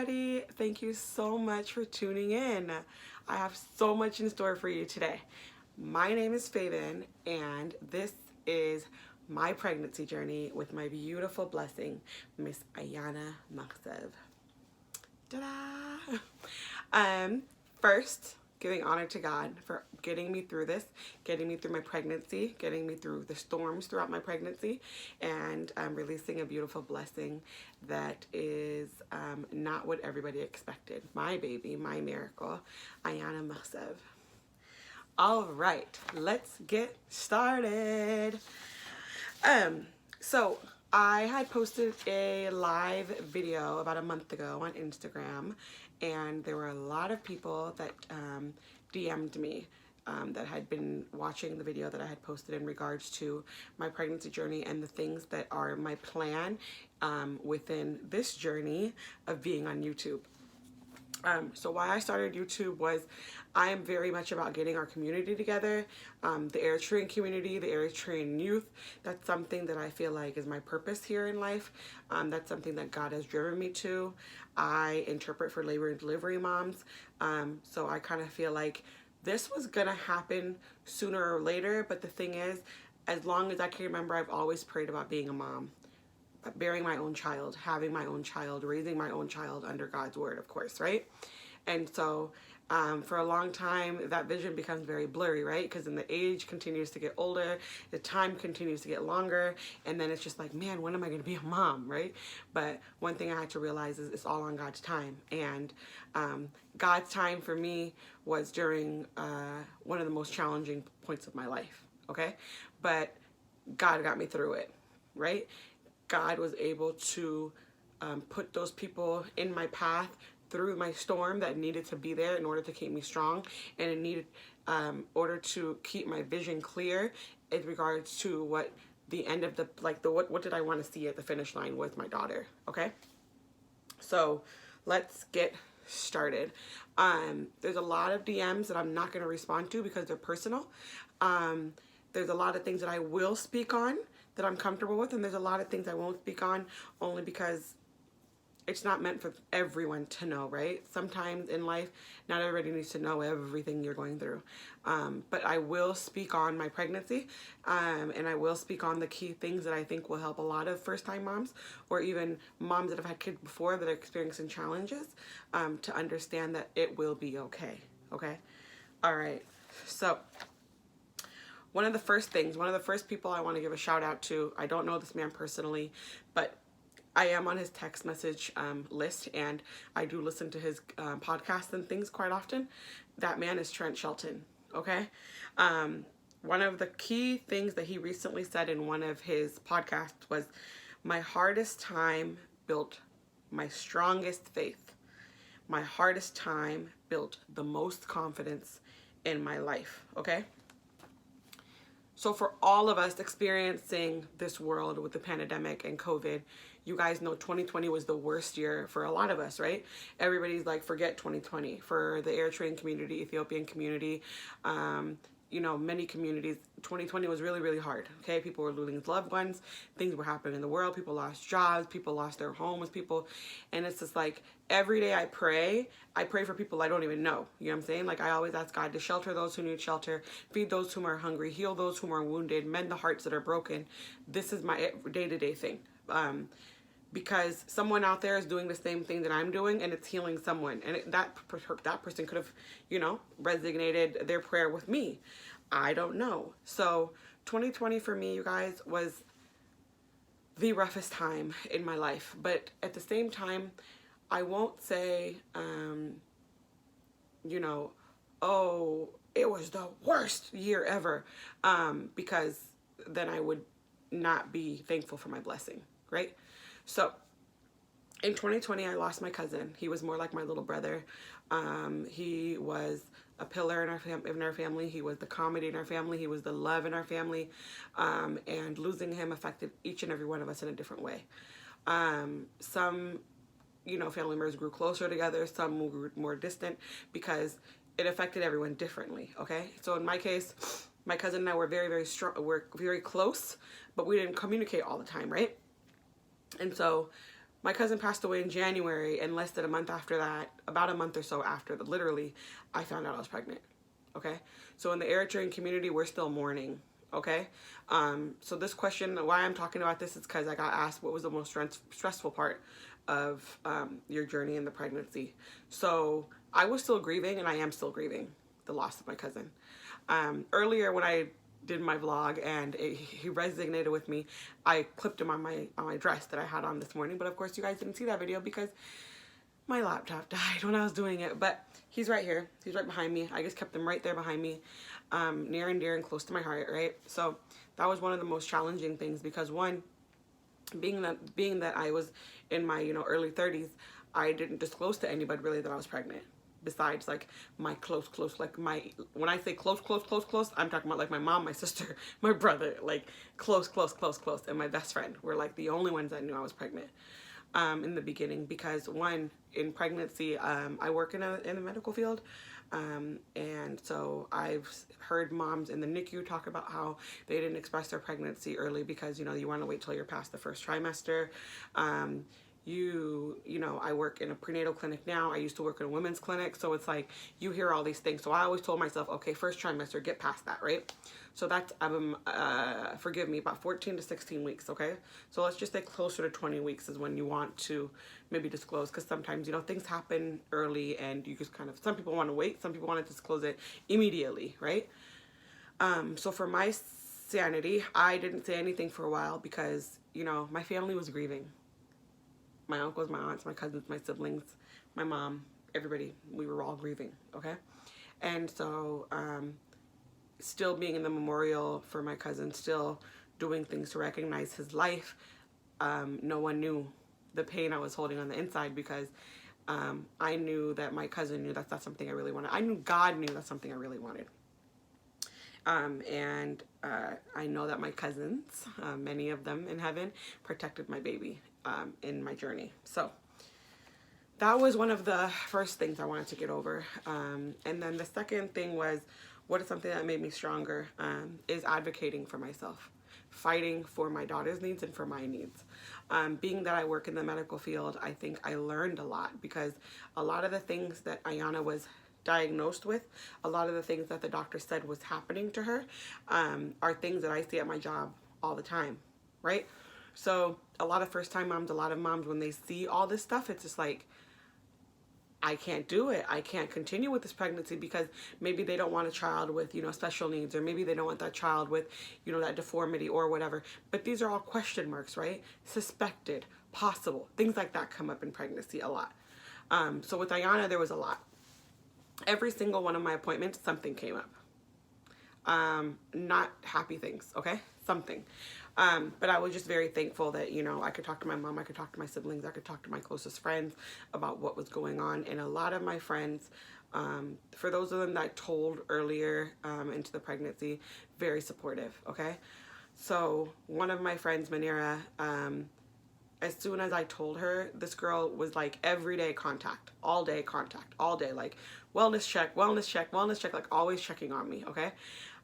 Everybody, thank you so much for tuning in. I have so much in store for you today. My name is Faven, and this is my pregnancy journey with my beautiful blessing, Miss Ayana Maksev. Ta-da! First, giving honor to God for getting me through this, getting me through my pregnancy, getting me through the storms throughout my pregnancy, and releasing a beautiful blessing that is not what everybody expected. My baby, my miracle, Ayana Maksev. All right, let's get started. So I had posted a live video about a month ago on Instagram, and there were a lot of people that DM'd me that had been watching the video that I had posted in regards to my pregnancy journey and the things that are my plan within this journey of being on YouTube. So why I started YouTube was I am very much about getting our community together, the Eritrean community, the Eritrean youth. That's something that I feel like is my purpose here in life. That's something that God has driven me to. I interpret for labor and delivery moms. So I kind of feel like this was going to happen sooner or later. But the thing is, as long as I can remember, I've always prayed about being a mom. Bearing my own child, having my own child, raising my own child under God's word, of course, right? And so for a long time, that vision becomes very blurry, right? Because then the age continues to get older, the time continues to get longer, and then it's just like, man, when am I going to be a mom, right? But one thing I had to realize is it's all on God's time. And God's time for me was during one of the most challenging points of my life, okay? But God got me through it, right? God was able to put those people in my path through my storm that needed to be there in order to keep me strong, and it needed order to keep my vision clear in regards to what the end of what did I want to see at the finish line with my daughter. Okay, so let's get started. There's a lot of DMs that I'm not going to respond to because they're personal. There's a lot of things that I will speak on that I'm comfortable with, and there's a lot of things I won't speak on only because it's not meant for everyone to know, right? Sometimes in life, not everybody needs to know everything you're going through. But I will speak on my pregnancy, and I will speak on the key things that I think will help a lot of first-time moms, or even moms that have had kids before that are experiencing challenges, to understand that it will be okay, okay? All right, so one of the first people I want to give a shout out to, I don't know this man personally, but I am on his text message list, and I do listen to his podcasts and things quite often. That man is Trent Shelton, okay? One of the key things that he recently said in one of his podcasts was, my hardest time built my strongest faith. My hardest time built the most confidence in my life, okay? So for all of us experiencing this world with the pandemic and COVID, you guys know 2020 was the worst year for a lot of us, right? Everybody's like, forget 2020. For the Eritrean community, Ethiopian community, many communities, 2020 was really, really hard, okay? People were losing loved ones, things were happening in the world, people lost jobs, people lost their homes, and it's just like, every day I pray for people I don't even know, you know what I'm saying? Like, I always ask God to shelter those who need shelter, feed those who are hungry, heal those who are wounded, mend the hearts that are broken. This is my day-to-day thing. Because someone out there is doing the same thing that I'm doing, and it's healing someone. And that person could have, resonated their prayer with me. I don't know. So 2020 for me, you guys, was the roughest time in my life. But at the same time, I won't say, oh, it was the worst year ever, because then I would not be thankful for my blessing, right? So in 2020, I lost my cousin. He was more like my little brother. He was a pillar in our family. He was the comedy in our family. He was the love in our family. And losing him affected each and every one of us in a different way. Some, family members grew closer together. Some grew more distant because it affected everyone differently, okay? So in my case, my cousin and I were very, very strong. We're very close, but we didn't communicate all the time, right? And so My cousin passed away in January, and less than a month after that, about a month or so after, literally, I found out I was pregnant. Okay? So in the Eritrean community, we're still mourning. Okay? So this question, why I'm talking about this is because I got asked what was the most stressful part of your journey in the pregnancy. So I was still grieving, and I am still grieving the loss of my cousin. Earlier when I did my vlog and he resonated with me, I clipped him on my dress that I had on this morning, but of course you guys didn't see that video because my laptop died when I was doing it. But he's right here, he's right behind me. I just kept him right there behind me, near and dear and close to my heart, right? So that was one of the most challenging things, because one, being that I was in my early 30s, I didn't disclose to anybody really that I was pregnant, besides like my close, like when I say close, I'm talking about like my mom, my sister, my brother, like close, and my best friend were like the only ones that knew I was pregnant in the beginning. Because one, in pregnancy, I work in the medical field, and so I've heard moms in the NICU talk about how they didn't express their pregnancy early because you want to wait till you're past the first trimester. I work in a prenatal clinic now. I used to work in a women's clinic, so it's like you hear all these things. So I always told myself, okay, first trimester, get past that, right? So that's forgive me, about 14 to 16 weeks. Okay, so let's just say closer to 20 weeks is when you want to maybe disclose, because sometimes things happen early and you just kind of, some people want to wait, some people want to disclose it immediately, right? So for my sanity, I didn't say anything for a while because my family was grieving. My uncles, my aunts, my cousins, my siblings, my mom, everybody, we were all grieving, okay? And so still being in the memorial for my cousin, still doing things to recognize his life, no one knew the pain I was holding on the inside, because I knew that my cousin knew that's not something I really wanted. I knew God knew that's something I really wanted. And I know that my cousins, many of them in heaven, protected my baby in my journey. So that was one of the first things I wanted to get over. And then the second thing was, what is something that made me stronger, is advocating for myself, fighting for my daughter's needs and for my needs. Being that I work in the medical field, I think I learned a lot, because a lot of the things that Ayana was diagnosed with, a lot of the things that the doctor said was happening to her, are things that I see at my job all the time, right? So a lot of first-time moms, a lot of moms, when they see all this stuff, it's just like, I can't do it. I can't continue with this pregnancy, because maybe they don't want a child with, special needs, or maybe they don't want that child with, that deformity or whatever. But these are all question marks, right? Suspected, possible, things like that come up in pregnancy a lot. So with Ayana, there was a lot. Every single one of my appointments, something came up. Not happy things, okay? Something. But I was just very thankful that, I could talk to my mom, I could talk to my siblings, I could talk to my closest friends about what was going on. And a lot of my friends, for those of them that I told earlier into the pregnancy, very supportive, okay? So one of my friends, Manira, as soon as I told her, this girl was like everyday contact, all day, like wellness check, like always checking on me, okay?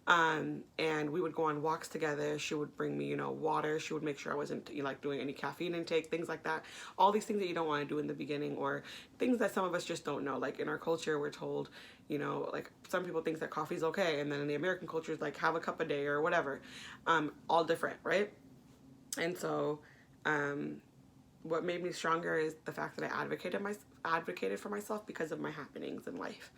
And we would go on walks together. She would bring me, water. She would make sure I wasn't, like doing any caffeine intake, things like that. All these things that you don't want to do in the beginning, or things that some of us just don't know. Like in our culture, we're told, like some people think that coffee's okay. And then in the American culture, it's like have a cup a day or whatever. All different, right? And so, what made me stronger is the fact that I advocated for myself because of my happenings in life.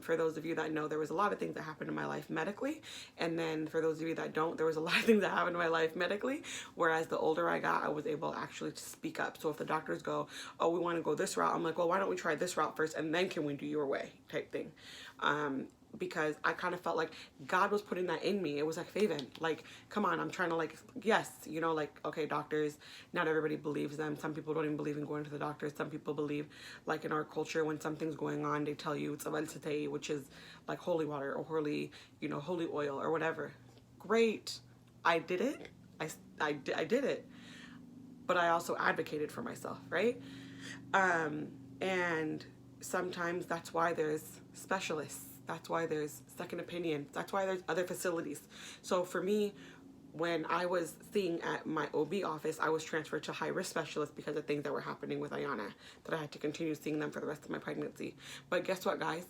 For those of you that know, there was a lot of things that happened in my life medically, and then for those of you that don't, there was a lot of things that happened in my life medically, whereas the older I got, I was able actually to speak up. So if the doctors go, oh, we want to go this route, I'm like, well, why don't we try this route first, and then can we do your way type thing. Because I kind of felt like God was putting that in me. It was like, Faven, like, come on, I'm trying to, like, yes, like, okay, doctors, not everybody believes them. Some people don't even believe in going to the doctors. Some people believe, like in our culture, when something's going on, they tell you it's a valsitei, which is like holy water or holy, holy oil or whatever. Great. I did it. I did it. But I also advocated for myself, right? And sometimes that's why there's specialists. That's why there's second opinion. That's why there's other facilities. So for me, when I was seeing at my OB office, I was transferred to high-risk specialist because of things that were happening with Ayana, that I had to continue seeing them for the rest of my pregnancy. But guess what, guys?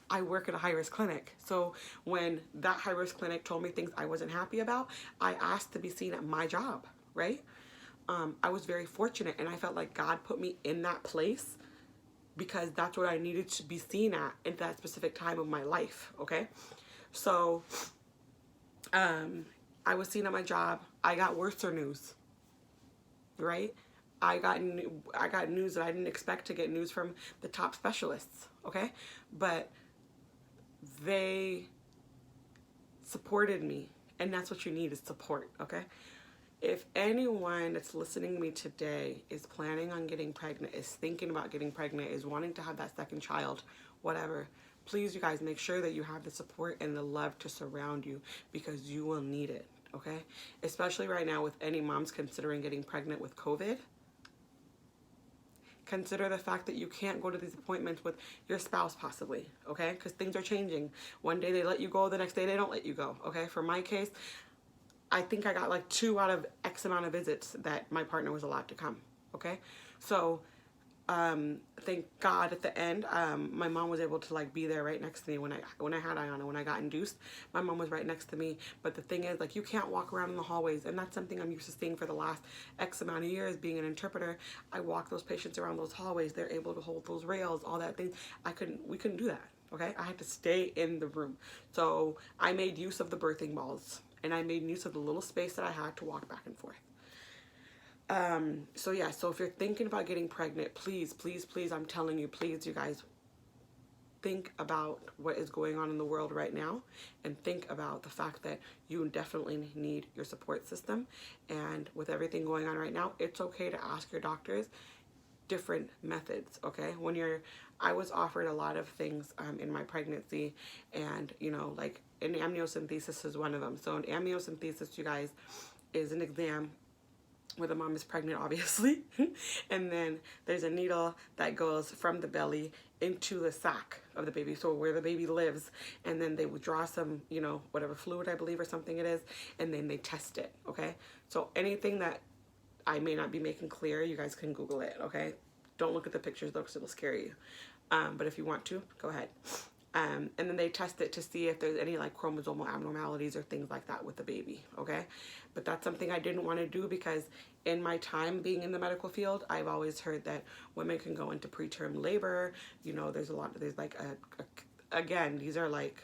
I work at a high-risk clinic. So when that high-risk clinic told me things I wasn't happy about, I asked to be seen at my job, right? I was very fortunate, and I felt like God put me in that place because that's what I needed to be seen at that specific time of my life, okay? So I was seen at my job. I got worser news, right? I got news that I didn't expect to get news from the top specialists, okay? But they supported me, and that's what you need is support, okay? If anyone that's listening to me today is planning on getting pregnant, is thinking about getting pregnant, is wanting to have that second child, whatever, please, you guys, make sure that you have the support and the love to surround you because you will need it, okay? Especially right now with any moms considering getting pregnant with COVID. Consider the fact that you can't go to these appointments with your spouse possibly, okay? Because things are changing. One day they let you go, the next day they don't let you go, okay? For my case, I think I got like 2 out of X amount of visits that my partner was allowed to come, okay? So thank God at the end, my mom was able to like be there right next to me when I had Ayana, when I got induced. My mom was right next to me. But the thing is, like, you can't walk around in the hallways, and that's something I'm used to seeing for the last X amount of years being an interpreter. I walk those patients around those hallways. They're able to hold those rails, all that thing. We couldn't do that, okay? I had to stay in the room. So I made use of the birthing balls, and I made use of the little space that I had to walk back and forth. So yeah, so if you're thinking about getting pregnant, please, please, please, I'm telling you, please, you guys, think about what is going on in the world right now and think about the fact that you definitely need your support system. And with everything going on right now, it's okay to ask your doctors different methods, okay? I was offered a lot of things in my pregnancy, and, you know, like an amniocentesis is one of them. So an amniocentesis, you guys, is an exam where the mom is pregnant, obviously, and then there's a needle that goes from the belly into the sac of the baby, so where the baby lives, and then they would draw some, you know, whatever fluid, I believe, or something it is, and then they test it, okay? So anything that I may not be making clear, you guys can Google it, okay? Don't look at the pictures though, because it'll scare you. But if you want to, go ahead. And then they test it to see if there's any like chromosomal abnormalities or things like that with the baby, okay? But that's something I didn't want to do because in my time being in the medical field, I've always heard that women can go into preterm labor. You know, there's like again, these are like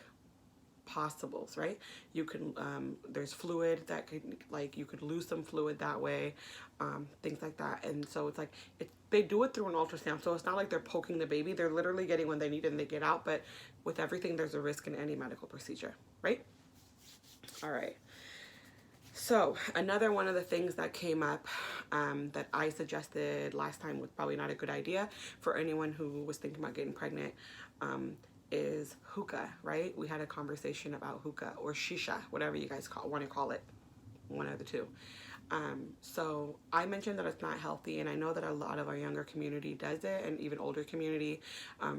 possibles, right? You can, there's fluid that could, like, you could lose some fluid that way, things like that. And so it's like, they do it through an ultrasound. So it's not like they're poking the baby. They're literally getting when they need and they get out. But with everything, there's a risk in any medical procedure, right? All right. So another one of the things that came up that I suggested last time was probably not a good idea for anyone who was thinking about getting pregnant is hookah, right? We had a conversation about hookah or shisha, whatever you guys want to call it, one of the two. So I mentioned that it's not healthy, and I know that a lot of our younger community does it, and even older community,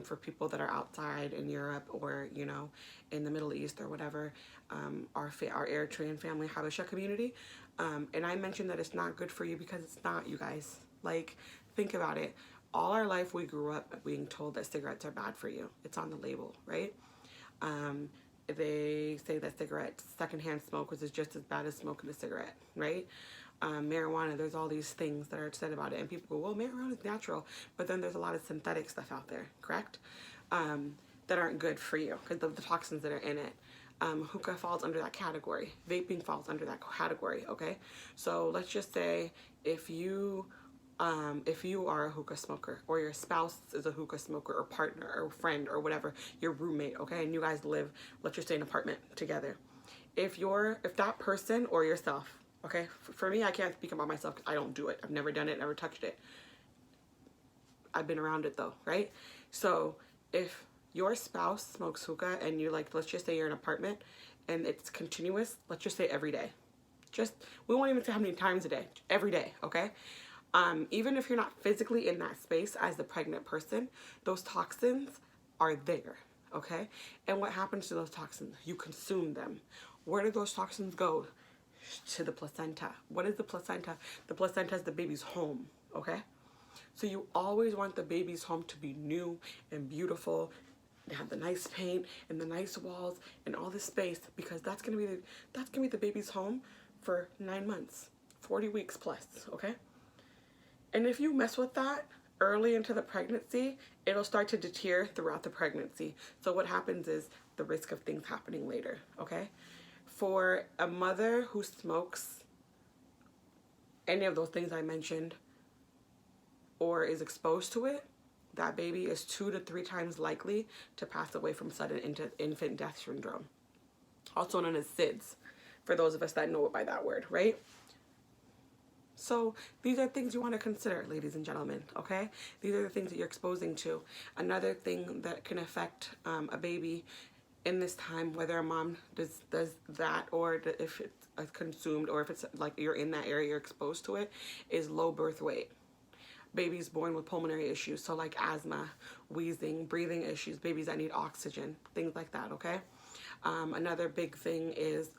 for people that are outside in Europe or, you know, in the Middle East or whatever, our Eritrean family Habesha community. And I mentioned that it's not good for you because it's not, you guys. Like, think about it. All our life we grew up being told that cigarettes are bad for you. It's on the label, right? They say that cigarettes, secondhand smoke, is just as bad as smoking a cigarette, right? Marijuana, there's all these things that are said about it, and people go, well, marijuana is natural, but then there's a lot of synthetic stuff out there, correct? That aren't good for you because of the toxins that are in it. Hookah falls under that category. Vaping falls under that category, okay? So let's just say if you are a hookah smoker, or your spouse is a hookah smoker, or partner, or friend, or whatever, your roommate, okay, and you guys live, let's just say, an apartment together. If that person or yourself, okay, for me, I can't speak about myself because I don't do it. I've never done it, never touched it. I've been around it though, right? So if your spouse smokes hookah and you, like, let's just say you're in an apartment and it's continuous, let's just say every day. We won't even say how many times a day, every day, okay? Even if you're not physically in that space as the pregnant person, those toxins are there, okay? And what happens to those toxins? You consume them. Where do those toxins go? to the placenta. What is the placenta? The placenta is the baby's home, okay? So you always want the baby's home to be new and beautiful, to have the nice paint and the nice walls and all this space, because that's gonna be the baby's home for 9 months, 40 weeks plus, okay? And if you mess with that early into the pregnancy, it'll start to deter throughout the pregnancy. So what happens is the risk of things happening later, okay? For a mother who smokes any of those things I mentioned or is exposed to it, that baby is 2 to 3 times likely to pass away from sudden infant death syndrome, also known as SIDS, for those of us that know it by that word, right? So these are things you want to consider, ladies and gentlemen, okay? These are the things that you're exposing to. Another thing that can affect a baby in this time, whether a mom does that, or if it's consumed, or if it's like you're in that area, you're exposed to it, is low birth weight. Babies born with pulmonary issues, so like asthma, wheezing, breathing issues, babies that need oxygen, things like that, okay? Another big thing is,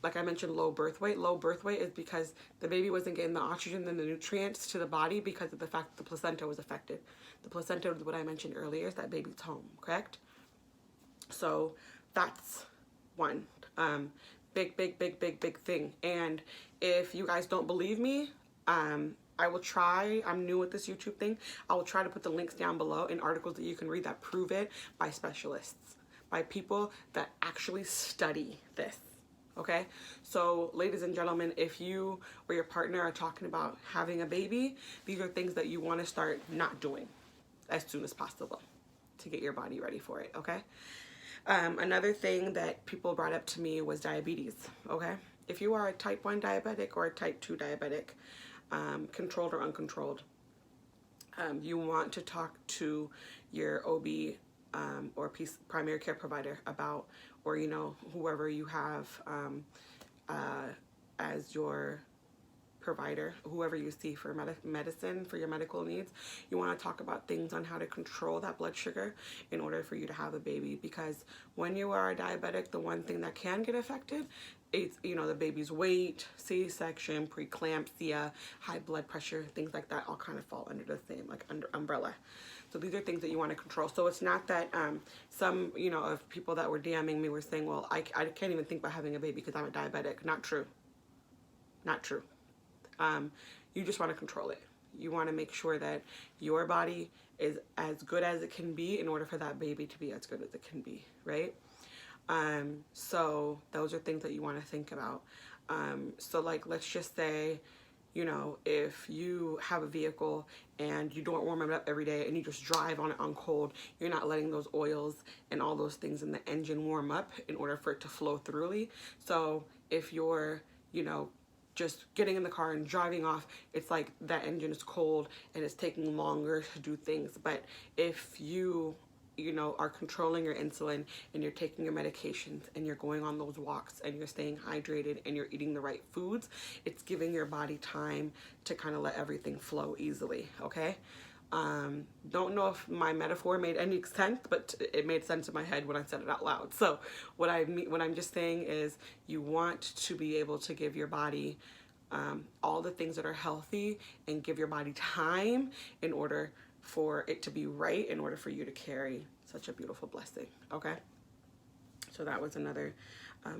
like I mentioned, low birth weight. Low birth weight is because the baby wasn't getting the oxygen and the nutrients to the body because of the fact that the placenta was affected. The placenta is what I mentioned earlier, is that baby's home, correct? So that's one big thing. And if you guys don't believe me, I will try, I'm new with this YouTube thing, I will try to put the links down below in articles that you can read that prove it by specialists, by people that actually study this, okay? So ladies and gentlemen, if you or your partner are talking about having a baby, these are things that you want to start not doing as soon as possible to get your body ready for it, okay? Another thing that people brought up to me was diabetes, okay? If you are a type 1 diabetic or a type 2 diabetic, controlled or uncontrolled, you want to talk to your OB or primary care provider about, or you know, whoever you have as your provider, whoever you see for medicine, for your medical needs. You want to talk about things on how to control that blood sugar in order for you to have a baby, because when you are a diabetic, the one thing that can get affected is, you know, the baby's weight, C-section, preeclampsia, high blood pressure, things like that all kind of fall under the same, like, under umbrella. So these are things that you want to control. So it's not that some, you know, of people that were DMing me were saying, well, I can't even think about having a baby because I'm a diabetic. Not true. Not true. You just want to control it. You want to make sure that your body is as good as it can be in order for that baby to be as good as it can be, right? So those are things that you want to think about. So like, let's just say, you know, if you have a vehicle and you don't warm it up every day and you just drive on it on cold, you're not letting those oils and all those things in the engine warm up in order for it to flow throughly. So if you're, you know, just getting in the car and driving off, it's like that engine is cold and it's taking longer to do things. But if you know, are controlling your insulin and you're taking your medications and you're going on those walks and you're staying hydrated and you're eating the right foods, it's giving your body time to kind of let everything flow easily, okay? Don't know if my metaphor made any sense, but it made sense in my head when I said it out loud. So what I'm just saying is, you want to be able to give your body all the things that are healthy and give your body time in order for it to be right, in order for you to carry such a beautiful blessing, okay? So that was another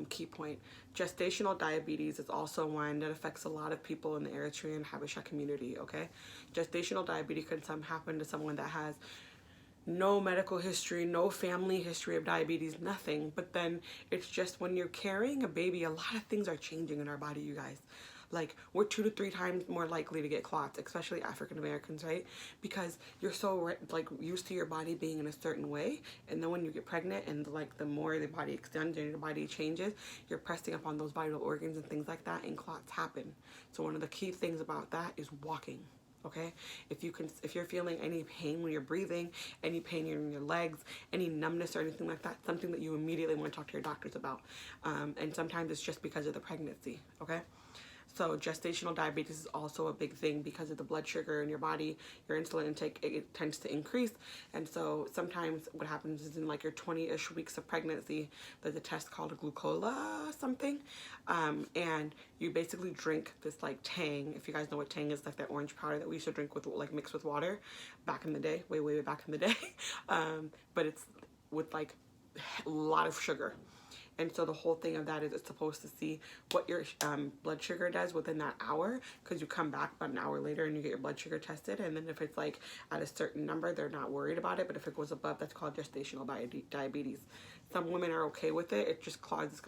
key point. Gestational diabetes is also one that affects a lot of people in the Eritrean Habesha community, okay? Gestational diabetes can happen to someone that has no medical history, no family history of diabetes, nothing. But then it's just when you're carrying a baby, a lot of things are changing in our body, you guys. Like, we're 2 to 3 times more likely to get clots, especially African Americans, right? Because you're so like used to your body being in a certain way, and then when you get pregnant and like the more the body extends and your body changes, you're pressing up on those vital organs and things like that, and clots happen. So one of the key things about that is walking. Okay, if you're feeling any pain when you're breathing, any pain in your legs, any numbness or anything like that, something that you immediately want to talk to your doctors about. And sometimes it's just because of the pregnancy. Okay. So gestational diabetes is also a big thing because of the blood sugar in your body, your insulin intake, it tends to increase. And so sometimes what happens is in like your 20-ish weeks of pregnancy, there's a test called a glucola something. And you basically drink this like Tang. If you guys know what Tang is, like that orange powder that we used to drink with like mixed with water back in the day, way back in the day. But it's with like a lot of sugar. And so the whole thing of that is it's supposed to see what your blood sugar does within that hour, because you come back about an hour later and you get your blood sugar tested. And then if it's like at a certain number, they're not worried about it. But if it goes above, that's called gestational diabetes. Some women are okay with it. It just causes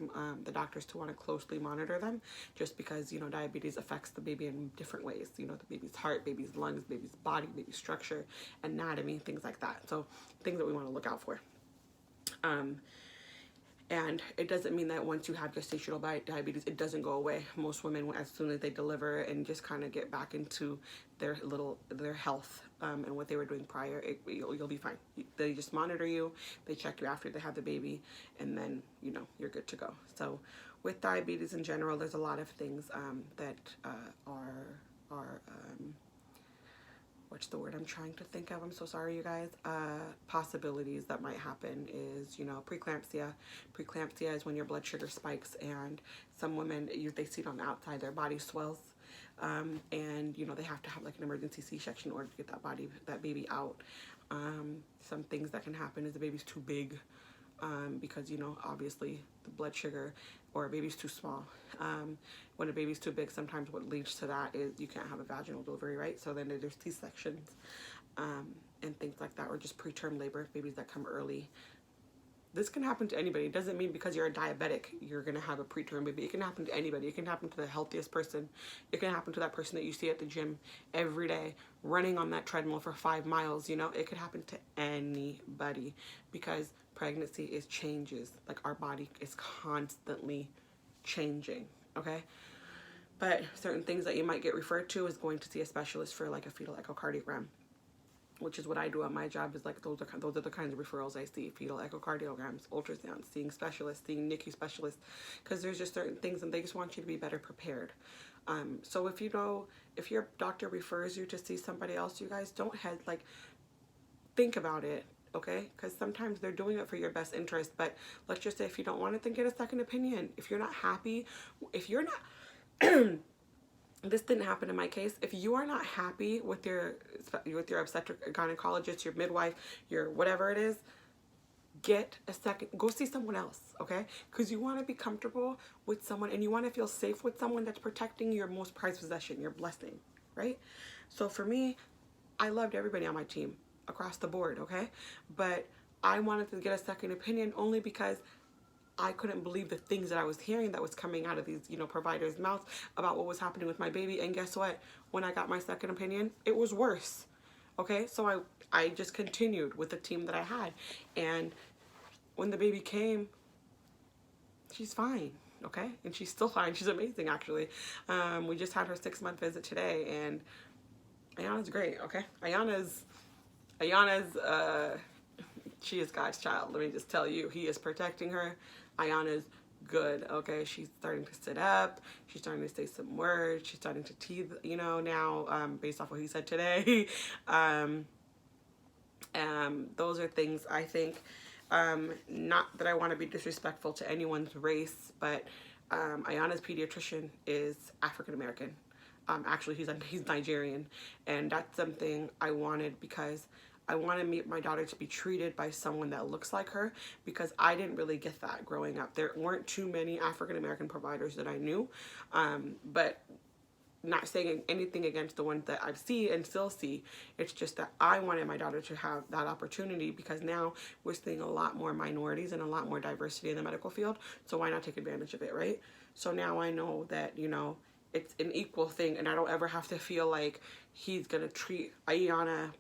the doctors to want to closely monitor them, just because, you know, diabetes affects the baby in different ways. You know, the baby's heart, baby's lungs, baby's body, baby's structure, anatomy, things like that. So things that we want to look out for. And it doesn't mean that once you have gestational diabetes, it doesn't go away. Most women, as soon as they deliver and just kind of get back into their health and what they were doing prior, you'll be fine. They just monitor you, they check you after they have the baby, and then, you know, you're good to go. So with diabetes in general, there's a lot of things that are what's the word I'm trying to think of? I'm so sorry, you guys. Possibilities that might happen is, you know, preeclampsia. Preeclampsia is when your blood sugar spikes, and some women, they see it on the outside, their body swells. And, you know, they have to have like an emergency C-section in order to get that baby out. Some things that can happen is the baby's too big. Because, you know, obviously the blood sugar, or a baby's too small. When a baby's too big, sometimes what leads to that is you can't have a vaginal delivery, right? So then there's C-sections and things like that, or just preterm labor, babies that come early. This can happen to anybody. It doesn't mean because you're a diabetic, you're going to have a preterm baby. It can happen to anybody. It can happen to the healthiest person. It can happen to that person that you see at the gym every day, running on that treadmill for 5 miles. You know, it could happen to anybody, because pregnancy is changes. Like, our body is constantly changing, okay? But certain things that you might get referred to is going to see a specialist for like a fetal echocardiogram, which is what I do at my job. Is like those are the kinds of referrals I see: fetal echocardiograms, ultrasounds, seeing specialists, seeing NICU specialists, because there's just certain things and they just want you to be better prepared. So if your doctor refers you to see somebody else, you guys don't think about it, okay? Because sometimes they're doing it for your best interest. But let's just say if you don't want it, then get a second opinion. If you're not happy, this didn't happen in my case. If you are not happy with your obstetric gynecologist, your midwife, your whatever it is, get a second, go see someone else, okay? Because you want to be comfortable with someone, and you want to feel safe with someone that's protecting your most prized possession, your blessing, right? So for me, I loved everybody on my team across the board, okay? But I wanted to get a second opinion only because I couldn't believe the things that I was hearing that was coming out of these, you know, providers' mouths about what was happening with my baby. And guess what? When I got my second opinion, it was worse. Okay, so I just continued with the team that I had. And when the baby came, she's fine, okay? And she's still fine. She's amazing, actually. We just had her 6-month visit today, and Ayana's great, okay? Ayana's she is God's child. Let me just tell you, he is protecting her. Ayana's good, okay? She's starting to sit up. She's starting to say some words. She's starting to teeth, you know, now, based off what he said today. Those are things I think, not that I want to be disrespectful to anyone's race, but Ayana's pediatrician is African American. Actually, he's Nigerian, and that's something I wanted because I wanted my daughter to be treated by someone that looks like her, because I didn't really get that growing up. There weren't too many African American providers that I knew, but not saying anything against the ones that I see and still see. It's just that I wanted my daughter to have that opportunity, because now we're seeing a lot more minorities and a lot more diversity in the medical field. So why not take advantage of it, right? So now I know that, you know, it's an equal thing, and I don't ever have to feel like he's gonna treat Ayana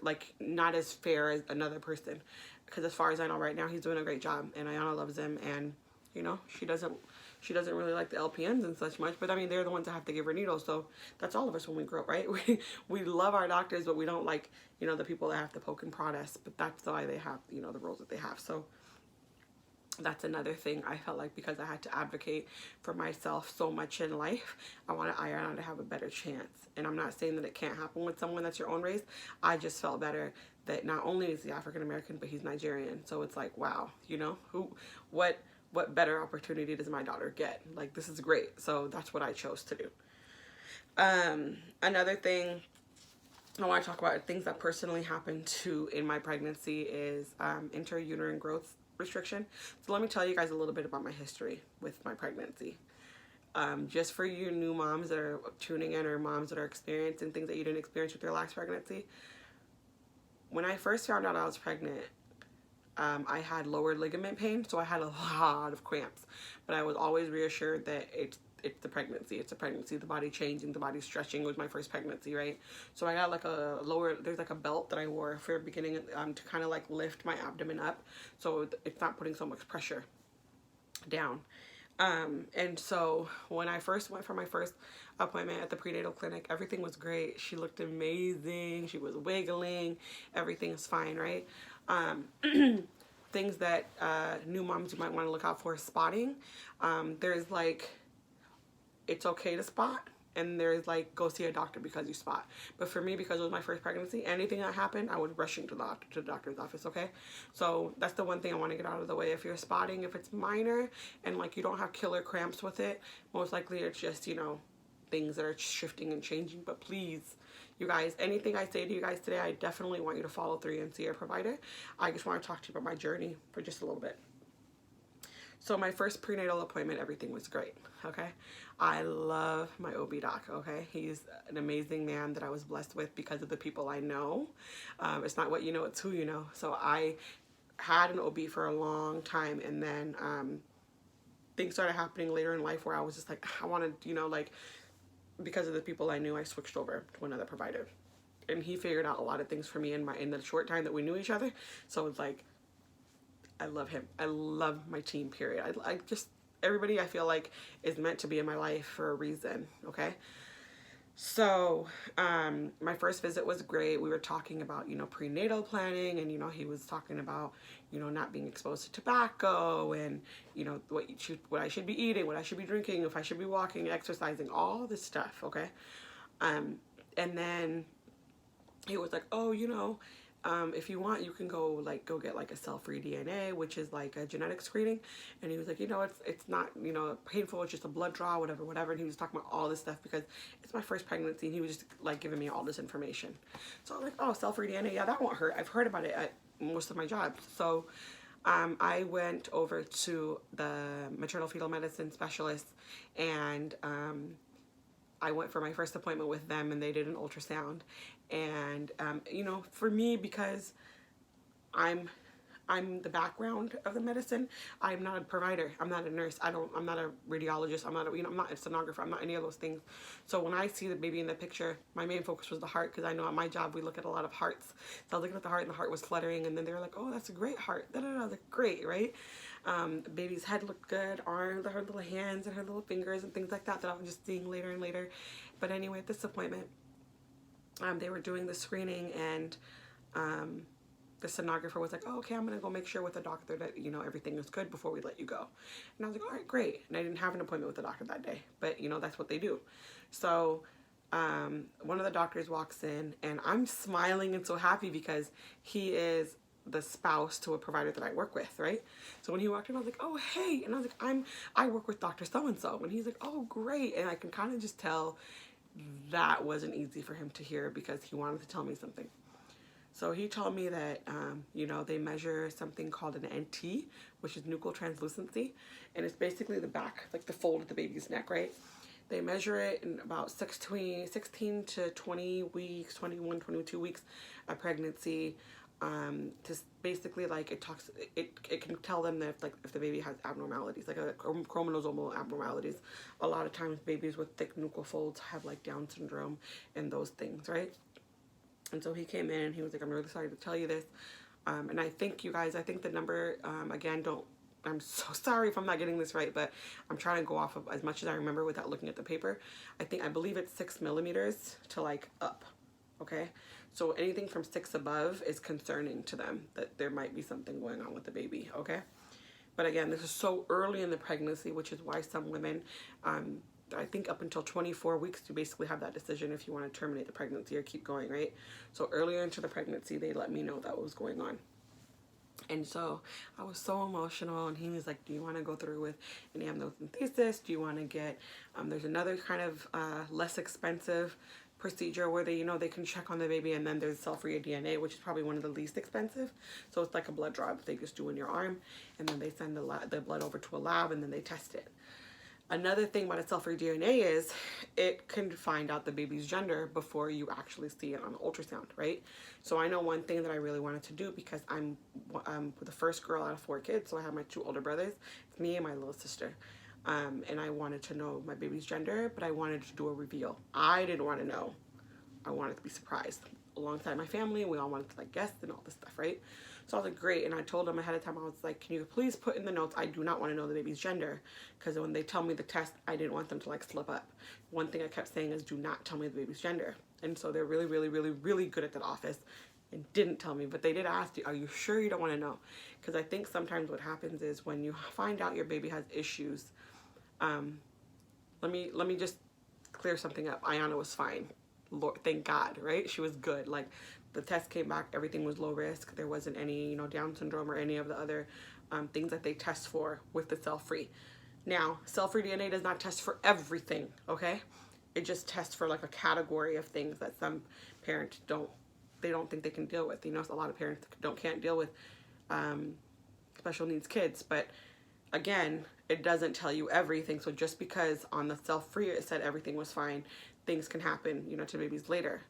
like not as fair as another person, because as far as I know right now, he's doing a great job, and Ayana loves him, and you know, she doesn't really like the LPNs and such much, but I mean, they're the ones that have to give her needles. So that's all of us when we grow up, right? We love our doctors, but we don't like, you know, the people that have to poke and prod us. But that's why they have, you know, the roles that they have. So That's another thing. I felt like because I had to advocate for myself so much in life, I wanted Ayana to have a better chance. And I'm not saying that it can't happen with someone that's your own race. I just felt better that not only is he African American, but he's Nigerian. So it's like, wow, you know, what better opportunity does my daughter get? Like, this is great. So that's what I chose to do. Another thing I want to talk about, things that personally happened to in my pregnancy, is intrauterine growth restriction. So let me tell you guys a little bit about my history with my pregnancy. Just for you new moms that are tuning in, or moms that are experiencing things that you didn't experience with your last pregnancy. When I first found out I was pregnant, I had lower ligament pain, so I had a lot of cramps. But I was always reassured that it's the pregnancy. It's a pregnancy. The body changing, the body stretching. It was my first pregnancy, right? So I got like a lower, there's like a belt that I wore for beginning to kind of like lift my abdomen up, so it's not putting so much pressure down. And so when I first went for my first appointment at the prenatal clinic, everything was great. She looked amazing. She was wiggling. Everything is fine, right? Things that new moms you might want to look out for: spotting. There's like, it's okay to spot, and there's like, go see a doctor because you spot. But for me, because it was my first pregnancy, anything that happened, I was rushing to the doctor's office, okay? So that's the one thing I want to get out of the way. If you're spotting, if it's minor and like you don't have killer cramps with it, most likely it's just, you know, things that are shifting and changing. But please, you guys, anything I say to you guys today, I definitely want you to follow through and see your provider. I just want to talk to you about my journey for just a little bit. So my first prenatal appointment, everything was great, okay? I love my OB doc, okay? He's an amazing man that I was blessed with because of the people I know. It's not what you know, it's who you know. So I had an OB for a long time, and then things started happening later in life where I was just like, I wanted, you know, like, because of the people I knew, I switched over to another provider. And he figured out a lot of things for me in the short time that we knew each other. So it's like, I love him. I love my team, period. I just, everybody I feel like is meant to be in my life for a reason, okay? So, my first visit was great. We were talking about, you know, prenatal planning, and, you know, he was talking about, you know, not being exposed to tobacco, and, you know, what I should be eating, what I should be drinking, if I should be walking, exercising, all this stuff, okay? And then he was like, oh, you know, if you want, you can go get like a cell-free DNA, which is like a genetic screening. And he was like, you know, it's not, you know, painful. It's just a blood draw, whatever. And he was talking about all this stuff because it's my first pregnancy, and he was just like giving me all this information. So I was like, oh, cell-free DNA, yeah, that won't hurt. I've heard about it at most of my jobs. So I went over to the maternal fetal medicine specialist, and I went for my first appointment with them, and they did an ultrasound. And you know, for me, because I'm the background of the medicine, I'm not a provider, I'm not a nurse, I'm not a radiologist, I'm not a, you know, I'm not a sonographer, I'm not any of those things. So when I see the baby in the picture, my main focus was the heart, because I know at my job we look at a lot of hearts. So I was looking at the heart, and the heart was fluttering, and then they were like, oh, that's a great heart, I was like, great, right? The baby's head looked good, arms, her little hands and her little fingers and things like that I was just seeing later and later. But anyway, at this appointment, they were doing the screening, and the sonographer was like, oh, okay, I'm gonna go make sure with the doctor that, you know, everything is good before we let you go. And I was like, all right, great. And I didn't have an appointment with the doctor that day, but you know, that's what they do. So one of the doctors walks in, and I'm smiling and so happy because he is the spouse to a provider that I work with, right? So when he walked in, I was like, oh, hey. And I was like, I work with Dr. So-and-so. And he's like, oh, great. And I can kind of just tell that wasn't easy for him to hear, because he wanted to tell me something. So he told me that, you know, they measure something called an NT, which is nuchal translucency. And it's basically the back, like the fold of the baby's neck, right? They measure it in about 16 to 20 weeks, 21, 22 weeks of pregnancy. To basically, like, it can tell them that if the baby has abnormalities, like chromosomal abnormalities. A lot of times babies with thick nuchal folds have like Down syndrome and those things, right? And so he came in and he was like, I'm really sorry to tell you this. And I think, you guys, I think the number, again, I'm so sorry if I'm not getting this right, but I'm trying to go off of as much as I remember without looking at the paper. I believe it's 6 millimeters to like up, okay? So anything from 6 above is concerning to them, that there might be something going on with the baby, okay? But again, this is so early in the pregnancy, which is why some women, I think up until 24 weeks, you basically have that decision if you want to terminate the pregnancy or keep going, right? So earlier into the pregnancy, they let me know that was going on. And so I was so emotional, and he was like, do you want to go through with an amniocentesis? Do you want to get, there's another kind of less expensive procedure where they, they can check on the baby, and then there's cell-free DNA, which is probably one of the least expensive. So it's like a blood draw that they just do in your arm, and then they send the blood over to a lab, and then they test it. Another thing about a cell-free DNA is it can find out the baby's gender before you actually see it on the ultrasound, right? So I know one thing that I really wanted to do, because I'm the first girl out of 4 kids, so I have my 2 older brothers. It's me and my little sister. And I wanted to know my baby's gender, but I wanted to do a reveal. I didn't want to know. I wanted to be surprised. Alongside my family, we all wanted to like guess and all this stuff, right? So I was like, great. And I told them ahead of time, I was like, can you please put in the notes, I do not want to know the baby's gender. Because when they tell me the test, I didn't want them to like slip up. One thing I kept saying is, do not tell me the baby's gender. And so they're really, really, really, really good at that office and didn't tell me. But they did ask, are you sure you don't want to know? Because I think sometimes what happens is when you find out your baby has issues, let me just clear something up. Ayana was fine. Lord, thank God, right? She was good. Like, the test came back, everything was low risk. There wasn't any, Down syndrome or any of the other things that they test for with the cell-free. Now, cell-free DNA does not test for everything, okay? It just tests for like a category of things that some parents don't think they can deal with. A lot of parents can't deal with special needs kids, but again, it doesn't tell you everything. So just because on the cell-free it said everything was fine, things can happen, to babies later.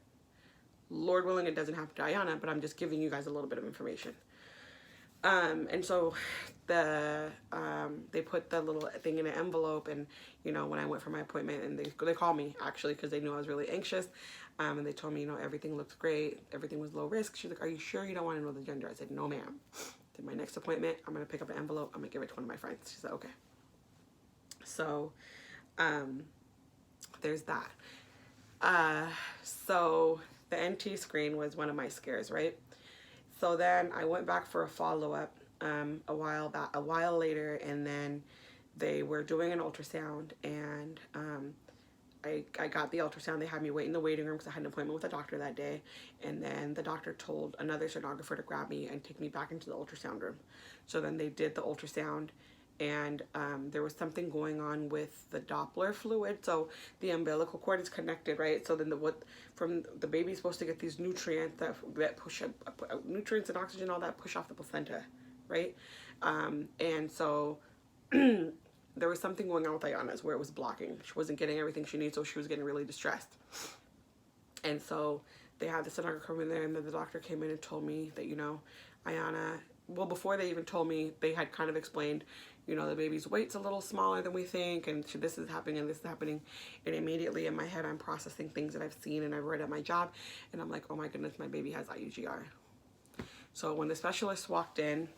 Lord willing, it doesn't happen to Ayana, but I'm just giving you guys a little bit of information. And so they put the little thing in an envelope, and when I went for my appointment, and they called me actually because they knew I was really anxious, and they told me everything looks great, everything was low risk. She's like, are you sure you don't want to know the gender? I said, no ma'am. At my next appointment, I'm gonna pick up an envelope, I'm gonna give it to one of my friends. She said, okay. So there's that. So the NT screen was one of my scares, right? So then I went back for a follow-up a while later, and then they were doing an ultrasound, and I got the ultrasound. They had me wait in the waiting room because I had an appointment with a doctor that day, and then the doctor told another sonographer to grab me and take me back into the ultrasound room. So then they did the ultrasound, and there was something going on with the Doppler fluid. So the umbilical cord is connected, right? So then from the baby's supposed to get these nutrients that push nutrients and oxygen, all that push off the placenta, right? And so there was something going on with Ayana's where it was blocking. She wasn't getting everything she needed, so she was getting really distressed. And so they had the sonographer come in there, and then the doctor came in and told me that, Ayana, well, before they even told me, they had kind of explained, the baby's weight's a little smaller than we think, and this is happening and this is happening. And immediately in my head, I'm processing things that I've seen and I've read at my job, and I'm like, oh my goodness, my baby has IUGR. So when the specialist walked in,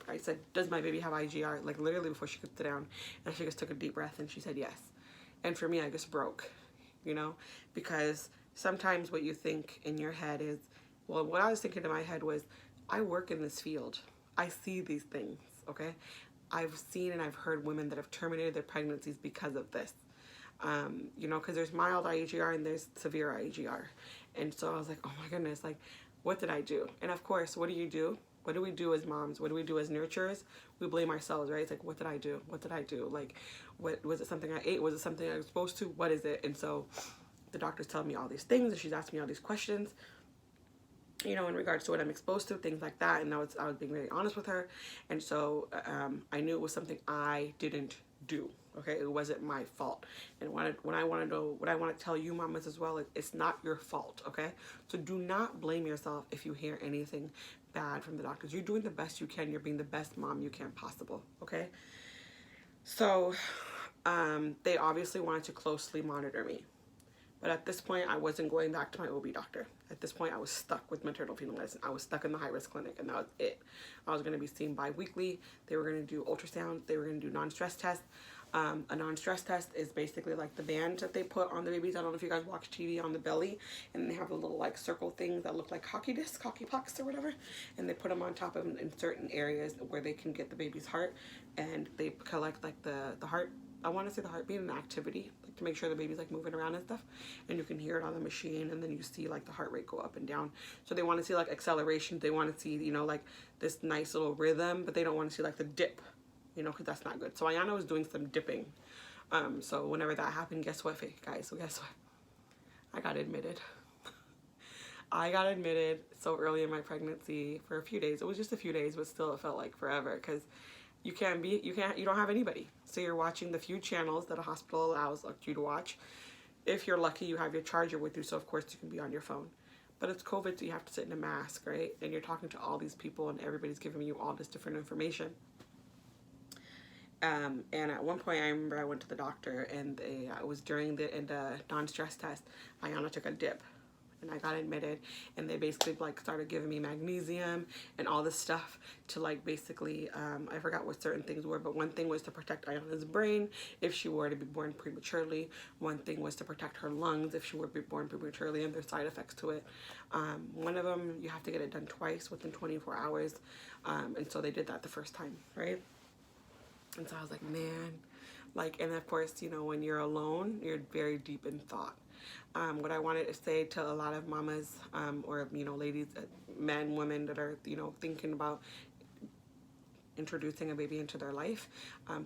I said, does my baby have IUGR? Like literally before she could sit down, and she just took a deep breath and she said yes. And for me, I just broke, because sometimes what you think in your head is, well, what I was thinking in my head was, I work in this field. I see these things, okay? I've seen and I've heard women that have terminated their pregnancies because of this. Because there's mild IUGR and there's severe IUGR. And so I was like, oh my goodness, like, what did I do? And of course, what do you do? What do we do as moms? What do we do as nurturers? We blame ourselves, right? It's like, what did I do? What did I do? Like, what was it something I ate? Was it something I was supposed to? What is it? And so the doctor's telling me all these things, and she's asking me all these questions, in regards to what I'm exposed to, things like that. And I was being very honest with her. And so I knew it was something I didn't do. Okay, it wasn't my fault. And what I want to tell you mamas as well, it's not your fault. Okay, so do not blame yourself if you hear anything bad from the doctors. You're doing the best you can. You're being the best mom you can possible. Okay, so they obviously wanted to closely monitor me. But at this point, I wasn't going back to my OB doctor. At this point, I was stuck with maternal fetal medicine. I was stuck in the high-risk clinic, and that was it. I was going to be seen bi-weekly. They were going to do ultrasounds. They were going to do non-stress tests. A non-stress test is basically like the band that they put on the babies. I don't know if you guys watch TV, on the belly, and they have a little like circle things that look like hockey discs, hockey pucks or whatever, and they put them on top of them in certain areas where they can get the baby's heart, and they collect like the heart, I want to say the heartbeat and the activity, like to make sure the baby's like moving around and stuff, and you can hear it on the machine, and then you see like the heart rate go up and down. So they want to see like acceleration, they want to see, you know, like this nice little rhythm, but they don't want to see like the dip, you know, because that's not good. So Ayana was doing some dipping. So whenever that happened, guess what, guys? So guess what? I got admitted. I got admitted so early in my pregnancy for a few days. It was just a few days, but still it felt like forever, because you don't have anybody. So you're watching the few channels that a hospital allows you to watch. If you're lucky, you have your charger with you, so of course you can be on your phone. But it's COVID, so you have to sit in a mask, right? And you're talking to all these people, and everybody's giving you all this different information. And at one point, I remember I went to the doctor, and it was during the non-stress test. Ayana took a dip, and I got admitted, and they basically like started giving me magnesium and all this stuff to like basically, I forgot what certain things were, but one thing was to protect Ayana's brain if she were to be born prematurely. One thing was to protect her lungs if she were to be born prematurely, and there's side effects to it. One of them, you have to get it done twice within 24 hours, and so they did that the first time, right? And so I was like, man, like, and of course, you know, when you're alone, you're very deep in thought. What I wanted to say to a lot of mamas, or, you know, ladies, men, women that are, you know, thinking about introducing a baby into their life,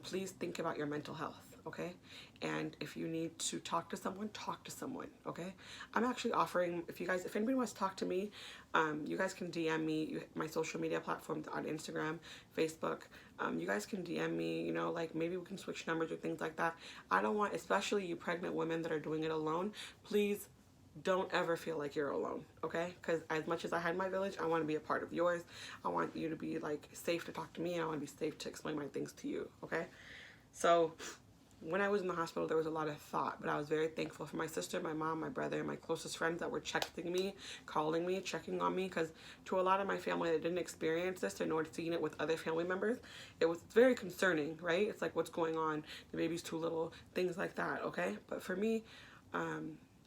please think about your mental health, okay? And if you need to talk to someone, okay? I'm actually offering, if anybody wants to talk to me, you guys can DM me, my social media platforms on Instagram, Facebook. You guys can DM me, you know, like maybe we can switch numbers or things like that. I don't want, especially you pregnant women that are doing it alone, please don't ever feel like you're alone, okay? Because as much as I had my village, I want to be a part of yours. I want you to be like safe to talk to me, and I want to be safe to explain my things to you, okay? So when I was in the hospital, there was a lot of thought, but I was very thankful for my sister, my mom, my brother, and my closest friends that were texting me, calling me, checking on me, because to a lot of my family that didn't experience this or nor seeing it with other family members, it was very concerning, right? It's like, what's going on? The baby's too little, things like that, okay? But for me,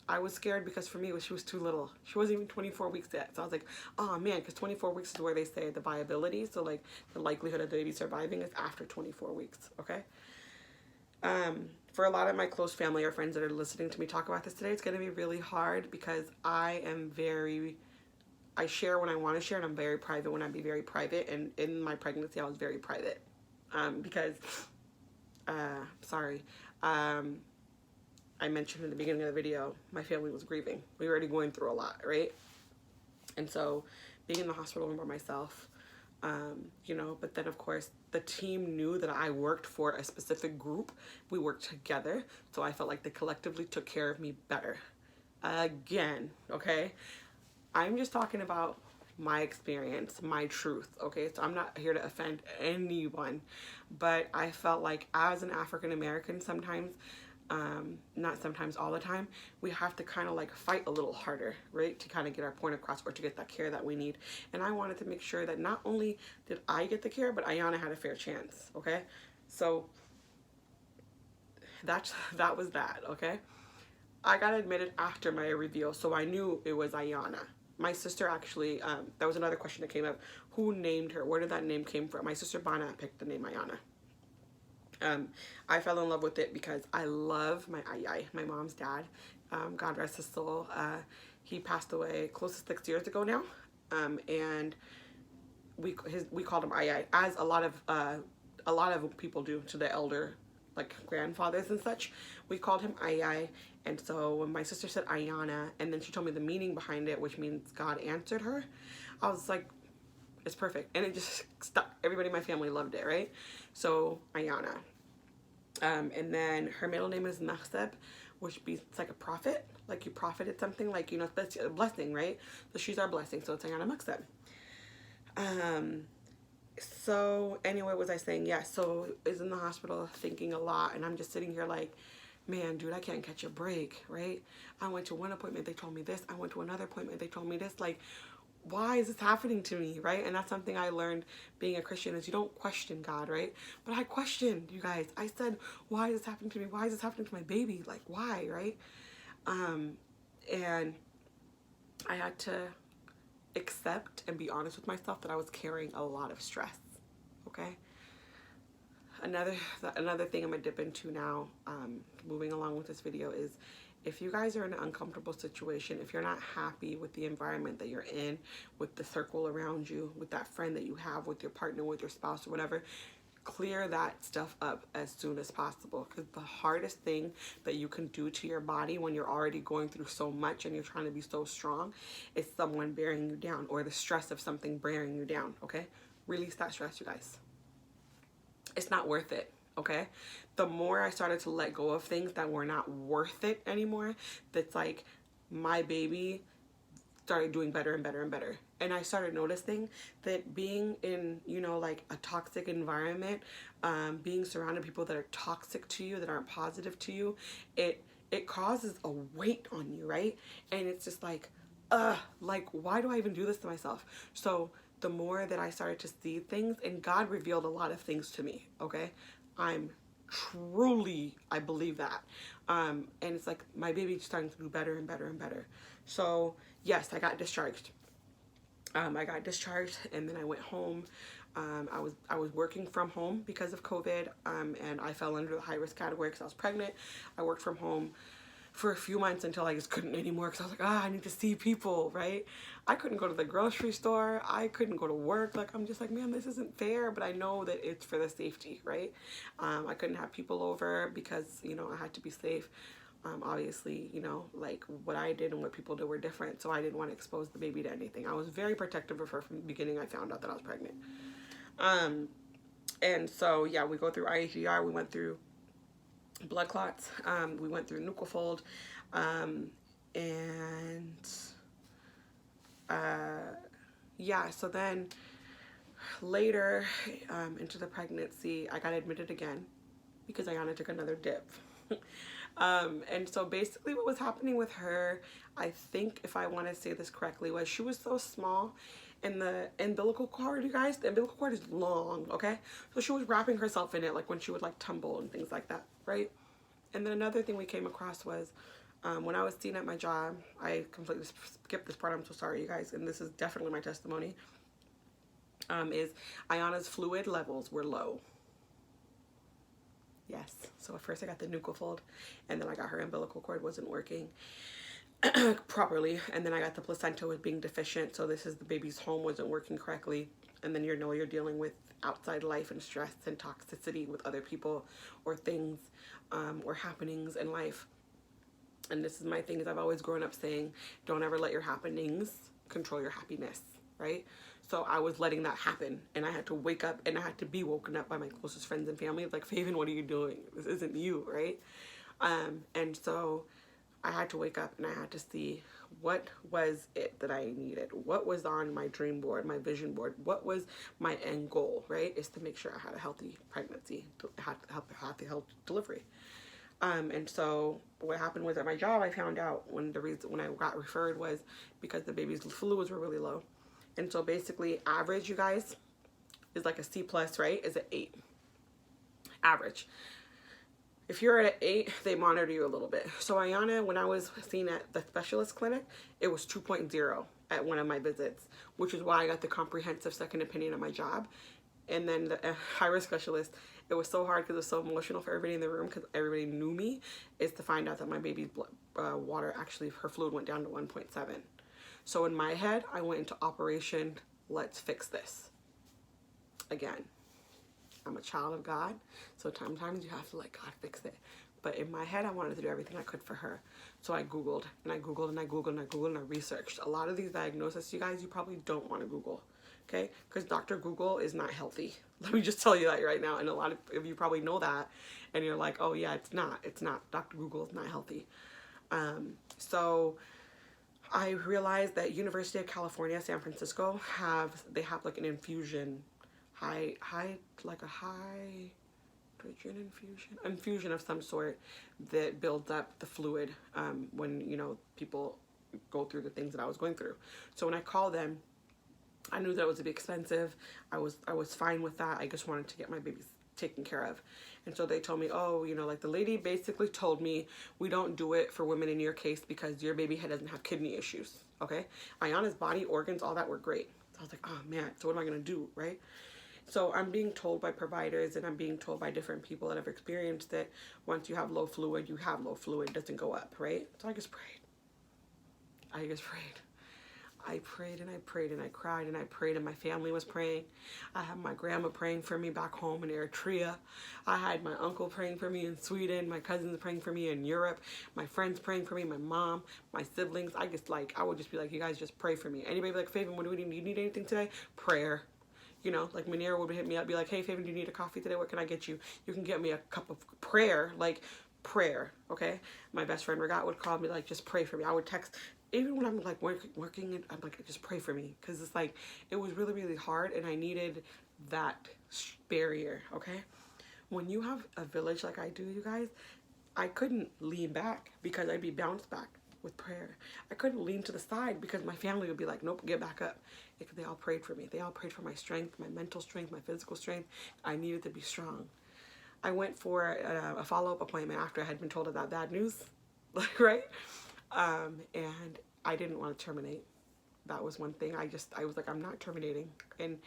I was scared because for me, she was too little. She wasn't even 24 weeks yet. So I was like, oh man, because 24 weeks is where they say the viability. So like the likelihood of the baby surviving is after 24 weeks, okay? For a lot of my close family or friends that are listening to me talk about this today, it's going to be really hard because I share when I want to share, and I'm very private when I be very private. And in my pregnancy, I was very private, because, I mentioned in the beginning of the video, my family was grieving. We were already going through a lot, right? And so being in the hospital room by myself, you know, but then of course the team knew that I worked for a specific group. We worked together, so I felt like they collectively took care of me better. Again, okay? I'm just talking about my experience, my truth, okay? So I'm not here to offend anyone, but I felt like as an African American sometimes, not sometimes, all the time, we have to kind of like fight a little harder, right, to kind of get our point across or to get that care that we need. And I wanted to make sure that not only did I get the care, but Ayana had a fair chance, okay? So that was that, okay? I got admitted after my reveal, so I knew it was Ayana. My sister actually, that was another question that came up. Who named her? Where did that name came from? My sister Bana picked the name Ayana. I fell in love with it because I love my ayay, my mom's dad. God rest his soul. He passed away close to 6 years ago now, and we called him ayay, as a lot of people do to the elder, like grandfathers and such. We called him ayay, and so when my sister said Ayana, and then she told me the meaning behind it, which means God answered her, I was like, it's perfect, and it just stuck. Everybody in my family loved it, right? So Ayana. And then her middle name is Naxeb, which means it's like a prophet, like you profited something, like, you know, that's a blessing, right? So she's our blessing, so it's Ayana Naxeb. So anyway, what was I saying? Yeah, so I was in the hospital thinking a lot, and I'm just sitting here like, man, dude, I can't catch a break, right? I went to one appointment, they told me this. I went to another appointment, they told me this. Like, why is this happening to me, right? And that's something I learned being a Christian, is you don't question God, right? But I questioned, you guys. I said, why is this happening to me? Why is this happening to my baby? Like, why, right? And I had to accept and be honest with myself that I was carrying a lot of stress, okay? Another thing I'm gonna dip into now, moving along with this video, is if you guys are in an uncomfortable situation, if you're not happy with the environment that you're in, with the circle around you, with that friend that you have, with your partner, with your spouse or whatever, clear that stuff up as soon as possible. Because the hardest thing that you can do to your body when you're already going through so much and you're trying to be so strong is someone bearing you down, or the stress of something bearing you down, okay? Release that stress, you guys. It's not worth it, okay? The more I started to let go of things that were not worth it anymore, that's like my baby started doing better and better and better. And I started noticing that being in, you know, like a toxic environment, being surrounded by people that are toxic to you, that aren't positive to you, it causes a weight on you, right? And it's just like why do I even do this to myself? So the more that I started to see things, and God revealed a lot of things to me, okay? I believe that. And it's like my baby's starting to do better and better and better. So yes, I got discharged. And then I went home. I was working from home because of COVID, and I fell under the high risk category because I was pregnant. I worked from home for a few months until I just couldn't anymore, because I was like, I need to see people, right? I couldn't go to the grocery store. I couldn't go to work. Like, I'm just like, man, this isn't fair, but I know that it's for the safety, right? I couldn't have people over because, you know, I had to be safe. Obviously, you know, like what I did and what people did were different, so I didn't want to expose the baby to anything. I was very protective of her from the beginning. I found out that I was pregnant. And so, yeah, we go through IUGR. We went through blood clots. We went through nuchal fold, yeah, so then later into the pregnancy, I got admitted again because Ayana took another dip. And so basically what was happening with her, I think if I want to say this correctly, was she was so small, and the umbilical cord, you guys, the umbilical cord is long, okay? So she was wrapping herself in it, like when she would like tumble and things like that, right? And then another thing we came across was when I was seen at my job, I completely skipped this part, I'm so sorry, you guys, and this is definitely my testimony, is Ayana's fluid levels were low. Yes, so at first I got the nuchal fold, and then I got her umbilical cord wasn't working properly, and then I got the placenta was being deficient, so this is the baby's home wasn't working correctly, and then you know you're dealing with outside life and stress and toxicity with other people or things or happenings in life. And this is my thing, is I've always grown up saying, don't ever let your happenings control your happiness, right? So I was letting that happen, and I had to wake up, and I had to be woken up by my closest friends and family, like, Faven, what are you doing? This isn't you, right? And so I had to wake up, and I had to see what was it that I needed, what was on my dream board, my vision board, what was my end goal, right? Is to make sure I had a healthy pregnancy, had a healthy delivery. And so what happened was at my job, I found out when I got referred was because the baby's fluids were really low. And so basically average, you guys, is like a C plus, right? Is an 8. Average. If you're at an 8, they monitor you a little bit. So Ayana, when I was seen at the specialist clinic, it was 2.0 at one of my visits, which is why I got the comprehensive second opinion at my job. And then the high-risk specialist, it was so hard because it was so emotional for everybody in the room because everybody knew me, is to find out that my baby's blood, water, actually her fluid went down to 1.7. So in my head, I went into operation, let's fix this. Again, I'm a child of God, so sometimes you have to let God fix it. But in my head, I wanted to do everything I could for her. So I Googled, and I Googled, and I Googled, and I Googled, and I researched. A lot of these diagnoses, you guys, you probably don't want to Google, okay? Because Dr. Google is not healthy. Let me just tell you that right now. And a lot of you probably know that, and you're like, oh yeah, it's not. It's not. Dr. Google is not healthy. So I realized that University of California, San Francisco, they have like an infusion, like a hydrogen infusion of some sort that builds up the fluid when, you know, people go through the things that I was going through. So when I called them, I knew that it was to be expensive. I was fine with that. I just wanted to get my babies taken care of. And so they told me, oh, you know, like the lady basically told me, we don't do it for women in your case because your baby doesn't have kidney issues. Okay. Ayana's body organs, all that were great. So I was like, oh man, so what am I going to do? Right. So I'm being told by providers and I'm being told by different people that have experienced it. Once you have low fluid, you have low fluid. It doesn't go up. Right. So I just prayed. I prayed and I prayed and I cried and I prayed and my family was praying. I had my grandma praying for me back home in Eritrea. I had my uncle praying for me in Sweden, my cousins praying for me in Europe, my friends praying for me, my mom, my siblings. I would just be like, you guys just pray for me. Anybody be like, Faven, what do we need? Do you need anything today? Prayer. You know, like Manira would hit me up, be like, hey, Faven, do you need a coffee today? What can I get you? You can get me a cup of prayer, like prayer, okay? My best friend Regat would call me, like, just pray for me. I would text, even when I'm like working, I'm like, just pray for me. Because it's like, it was really, really hard and I needed that barrier, okay? When you have a village like I do, you guys, I couldn't lean back because I'd be bounced back with prayer. I couldn't lean to the side because my family would be like, nope, get back up. They all prayed for me. They all prayed for my strength, my mental strength, my physical strength. I needed to be strong. I went for a follow-up appointment after I had been told of that bad news, like, right? And I didn't want to terminate. That was one thing. I was like, I'm not terminating. And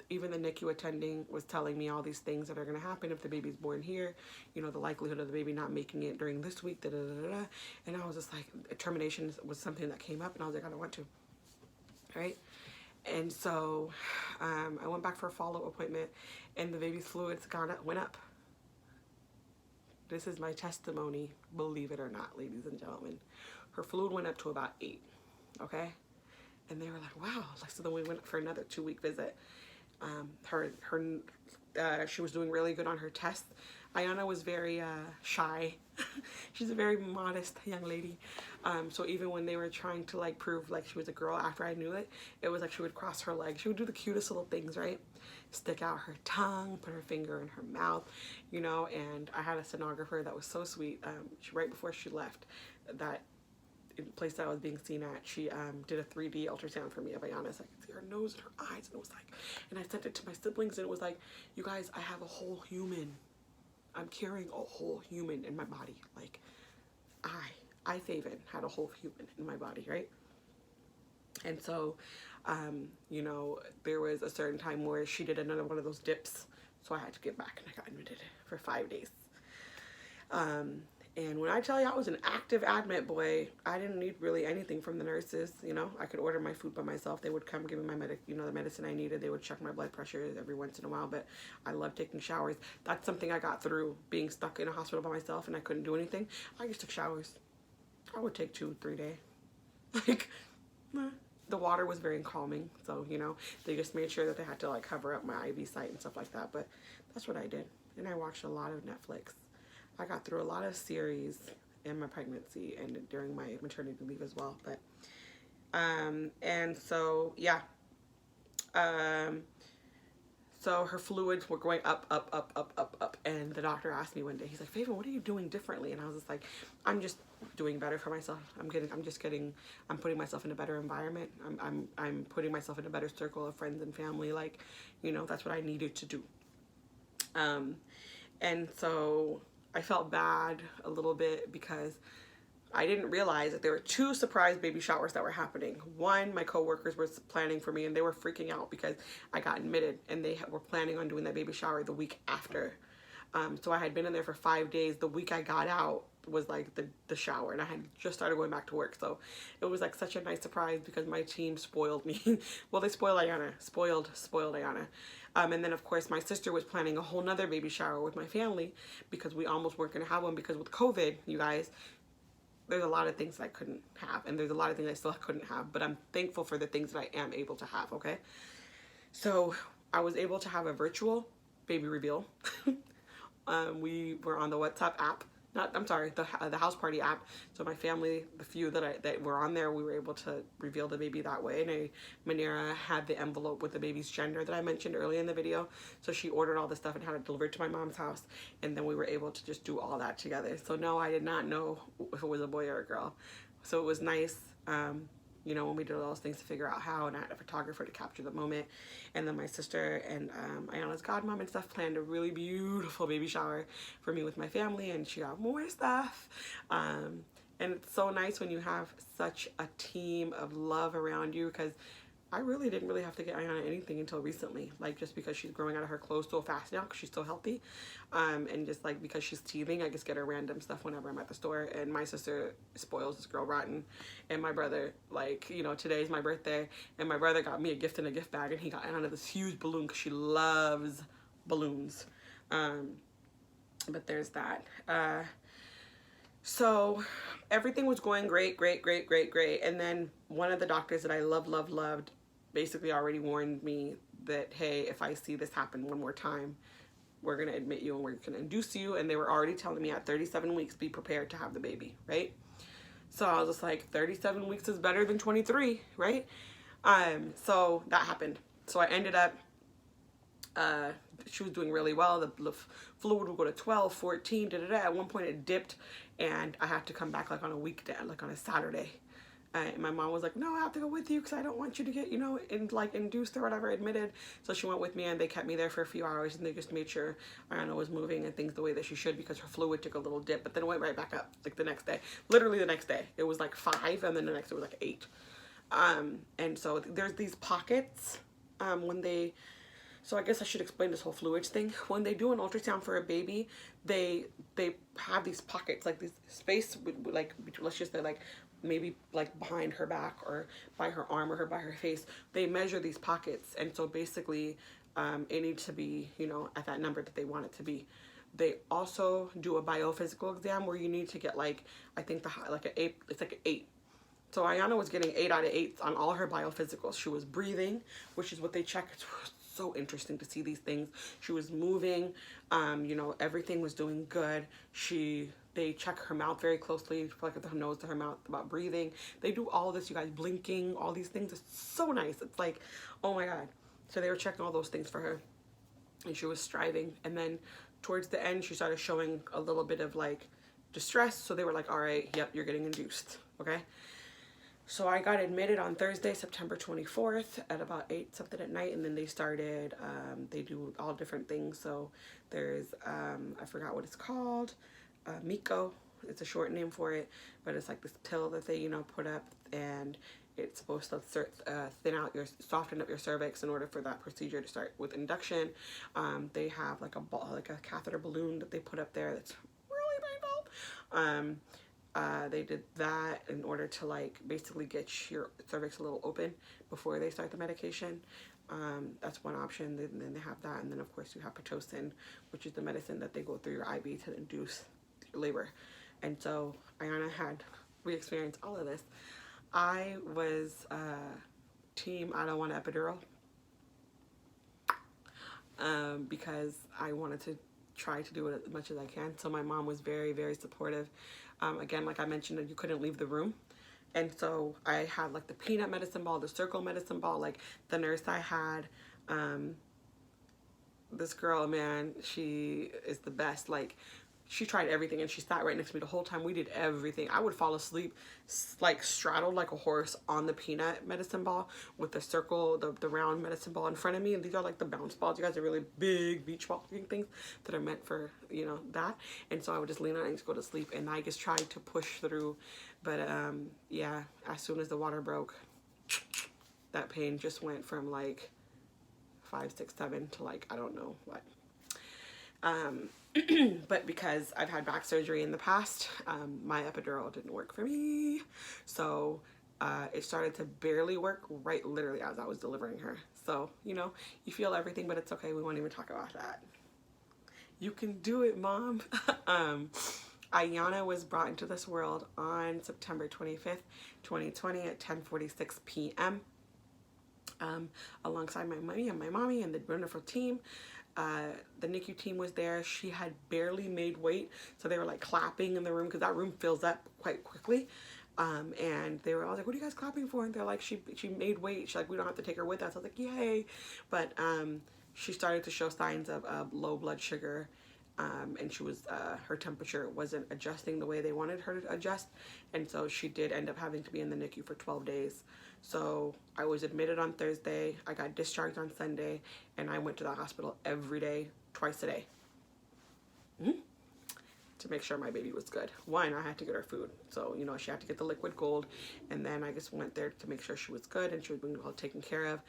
even the NICU attending was telling me all these things that are going to happen if the baby's born here, you know, the likelihood of the baby not making it during this week, da da da da. And I was just like, termination was something that came up and I was like, I don't want to, right? And so I went back for a follow-up appointment and the baby's fluids went up. This is my testimony, believe it or not, ladies and gentlemen. Her fluid went up to about 8, okay? And they were like, wow. Like, so then we went for another 2-week visit. She was doing really good on her tests. Ayana was very shy. She's a very modest young lady. So even when they were trying to like prove like she was a girl after I knew it, it was like she would cross her legs. She would do the cutest little things, right? Stick out her tongue, put her finger in her mouth, you know. And I had a sonographer that was so sweet. Right before she left, that place that I was being seen at, she did a 3D ultrasound for me of Ayana. So I could see her nose and her eyes, and it was like, and I sent it to my siblings, and it was like, you guys, I have a whole human. I'm carrying a whole human in my body. Like, I Faven, had a whole human in my body, right? And so, you know, there was a certain time where she did another one of those dips, so I had to get back, and I got admitted for 5 days. And when I tell you I was an active admit, boy, I didn't need really anything from the nurses. You know, I could order my food by myself. They would come give me my the medicine I needed. They would check my blood pressure every once in a while. But I love taking showers. That's something I got through being stuck in a hospital by myself and I couldn't do anything. I just took showers. I would take 2-3 days. Like, the water was very calming. So, you know, they just made sure that they had to like cover up my IV site and stuff like that. But that's what I did. And I watched a lot of Netflix. I got through a lot of series in my pregnancy and during my maternity leave as well. But, and so, yeah. So her fluids were going up, up, up, up, up, up. And the doctor asked me one day, he's like, Faven, what are you doing differently? And I was just like, I'm just doing better for myself. I'm putting myself in a better environment. I'm putting myself in a better circle of friends and family. Like, you know, that's what I needed to do. And so I felt bad a little bit because I didn't realize that there were 2 surprise baby showers that were happening. One, my coworkers were planning for me and they were freaking out because I got admitted and they were planning on doing that baby shower the week after. So I had been in there for 5 days. The week I got out was like the shower and I had just started going back to work. So it was like such a nice surprise because my team spoiled me. Well, they spoiled Ayana, spoiled Ayana. And then of course my sister was planning a whole nother baby shower with my family because we almost weren't gonna have one because with COVID, you guys, there's a lot of things that I couldn't have and there's a lot of things I still couldn't have, but I'm thankful for the things that I am able to have, okay? So I was able to have a virtual baby reveal. We were on the WhatsApp app. The house party app. So my family, the few that were on there, we were able to reveal the baby that way. And Manira had the envelope with the baby's gender that I mentioned earlier in the video. So she ordered all the stuff and had it delivered to my mom's house. And then we were able to just do all that together. So no, I did not know if it was a boy or a girl. So it was nice you know, when we did all those things to figure out how, and I had a photographer to capture the moment. And then my sister and Ayana's godmom and stuff planned a really beautiful baby shower for me with my family, and she got more stuff. And it's so nice when you have such a team of love around you, because I really didn't really have to get Ayana anything until recently, like just because she's growing out of her clothes so fast now because she's so healthy, and just like because she's teething, I just get her random stuff whenever I'm at the store. And my sister spoils this girl rotten, and my brother, like, you know, today's my birthday, and my brother got me a gift in a gift bag, and he got Ayana this huge balloon because she loves balloons. But there's that. So everything was going great, and then one of the doctors that I loved basically already warned me that, hey, if I see this happen one more time, we're going to admit you and we're going to induce you. And they were already telling me at 37 weeks, be prepared to have the baby, right? So I was just like, 37 weeks is better than 23, right? So that happened. So I ended up, she was doing really well. The fluid would go to 12, 14, At one point it dipped, and I had to come back like on a weekday, like on a Saturday. And my mom was like, no, I have to go with you because I don't want you to get, you know, induced or whatever, admitted. So she went with me, and they kept me there for a few hours, and they just made sure Ayana was moving and things the way that she should, because her fluid took a little dip, but then it went right back up like the next day. Literally the next day. It was like 5, and then the next day it was like 8. And so there's these pockets when they... So I guess I should explain this whole fluids thing. When they do an ultrasound for a baby, they have these pockets, like this space, like, let's just say like maybe like behind her back or by her arm or by her face. They measure these pockets, and so basically it needs to be, you know, at that number that they want it to be. They also do a biophysical exam where you need to get like, I think like an 8, it's like an 8. So Ayana was getting 8 out of 8 on all her biophysicals. She was breathing, which is what they check. It's so interesting to see these things. She was moving, you know, everything was doing good. They check her mouth very closely, like her nose to her mouth, about breathing. They do all this, you guys, blinking, all these things. It's so nice. It's like, oh my God. So they were checking all those things for her, and she was striving. And then towards the end, she started showing a little bit of like distress. So they were like, all right, yep, you're getting induced, okay? So I got admitted on Thursday, September 24th at about 8 something at night, and then they started, they do all different things. So there's, I forgot what it's called, Miko, it's a short name for it, but it's like this pill that they, you know, put up, and it's supposed to soften up your cervix in order for that procedure to start with induction. They have like a catheter balloon that they put up there that's really painful. They did that in order to like basically get your cervix a little open before they start the medication. That's one option. Then they have that, and then of course you have Pitocin, which is the medicine that they go through your IV to induce labor. And so we experienced all of this. I was team I don't want an epidural, because I wanted to try to do it as much as I can. So my mom was very supportive. Again, like I mentioned, you couldn't leave the room. And so I had like the peanut medicine ball, the circle medicine ball. Like the nurse I had, this girl, man, she is the best. Like, she tried everything, and she sat right next to me the whole time. We did everything. I would fall asleep, like straddled like a horse on the peanut medicine ball with the circle, the round medicine ball in front of me. And these are like the bounce balls. You guys are really big beach ball looking things that are meant for, you know, that. And so I would just lean on it and just go to sleep. And I just tried to push through. But yeah, as soon as the water broke, that pain just went from like 5, 6, 7 to like, I don't know what. But because I've had back surgery in the past, my epidural didn't work for me. So it started to barely work right literally as I was delivering her. So, you know, you feel everything, but it's okay. We won't even talk about that. You can do it, Mom. Ayana was brought into this world on September 25th, 2020 at 10:46 p.m. Alongside my mommy and the wonderful team. The NICU team was there. She had barely made weight, so they were like clapping in the room because that room fills up quite quickly. And they were all like, what are you guys clapping for? And they're like, she made weight. She's like, we don't have to take her with us. I was like, yay. But she started to show signs of low blood sugar, and she was her temperature wasn't adjusting the way they wanted her to adjust, and so she did end up having to be in the NICU for 12 days. So I was admitted on Thursday, I got discharged on Sunday, and I went to the hospital every day, twice a day, to make sure my baby was good. One, I had to get her food, so you know, she had to get the liquid gold, and then I just went there to make sure she was good and she was being well taken care of.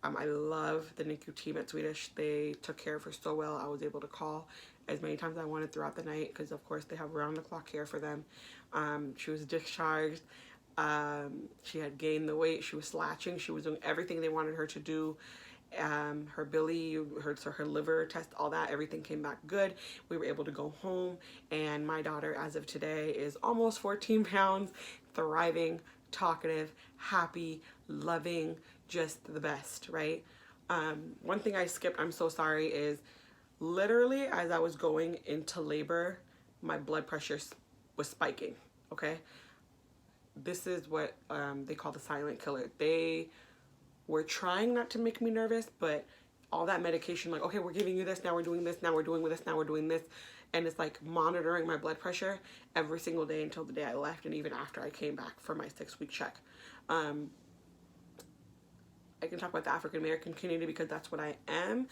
I love the NICU team at Swedish. They took care of her so well. I was able to call as many times as I wanted throughout the night because of course they have round the clock care for them. She was discharged. She had gained the weight. She was slatching. She was doing everything they wanted her to do. Her billy, her liver test, all that, everything came back good. We were able to go home, and my daughter, as of today, is almost 14 pounds, thriving, talkative, happy, loving, just the best, right? One thing I skipped, I'm so sorry, is literally as I was going into labor, my blood pressure was spiking, okay? This is what they call the silent killer. They were trying not to make me nervous, but all that medication, like, okay, we're giving you this, now we're doing this, now we're doing this, now we're doing this, and it's like monitoring my blood pressure every single day until the day I left, and even after I came back for my 6-week check. I can talk about the African American community because that's what I am.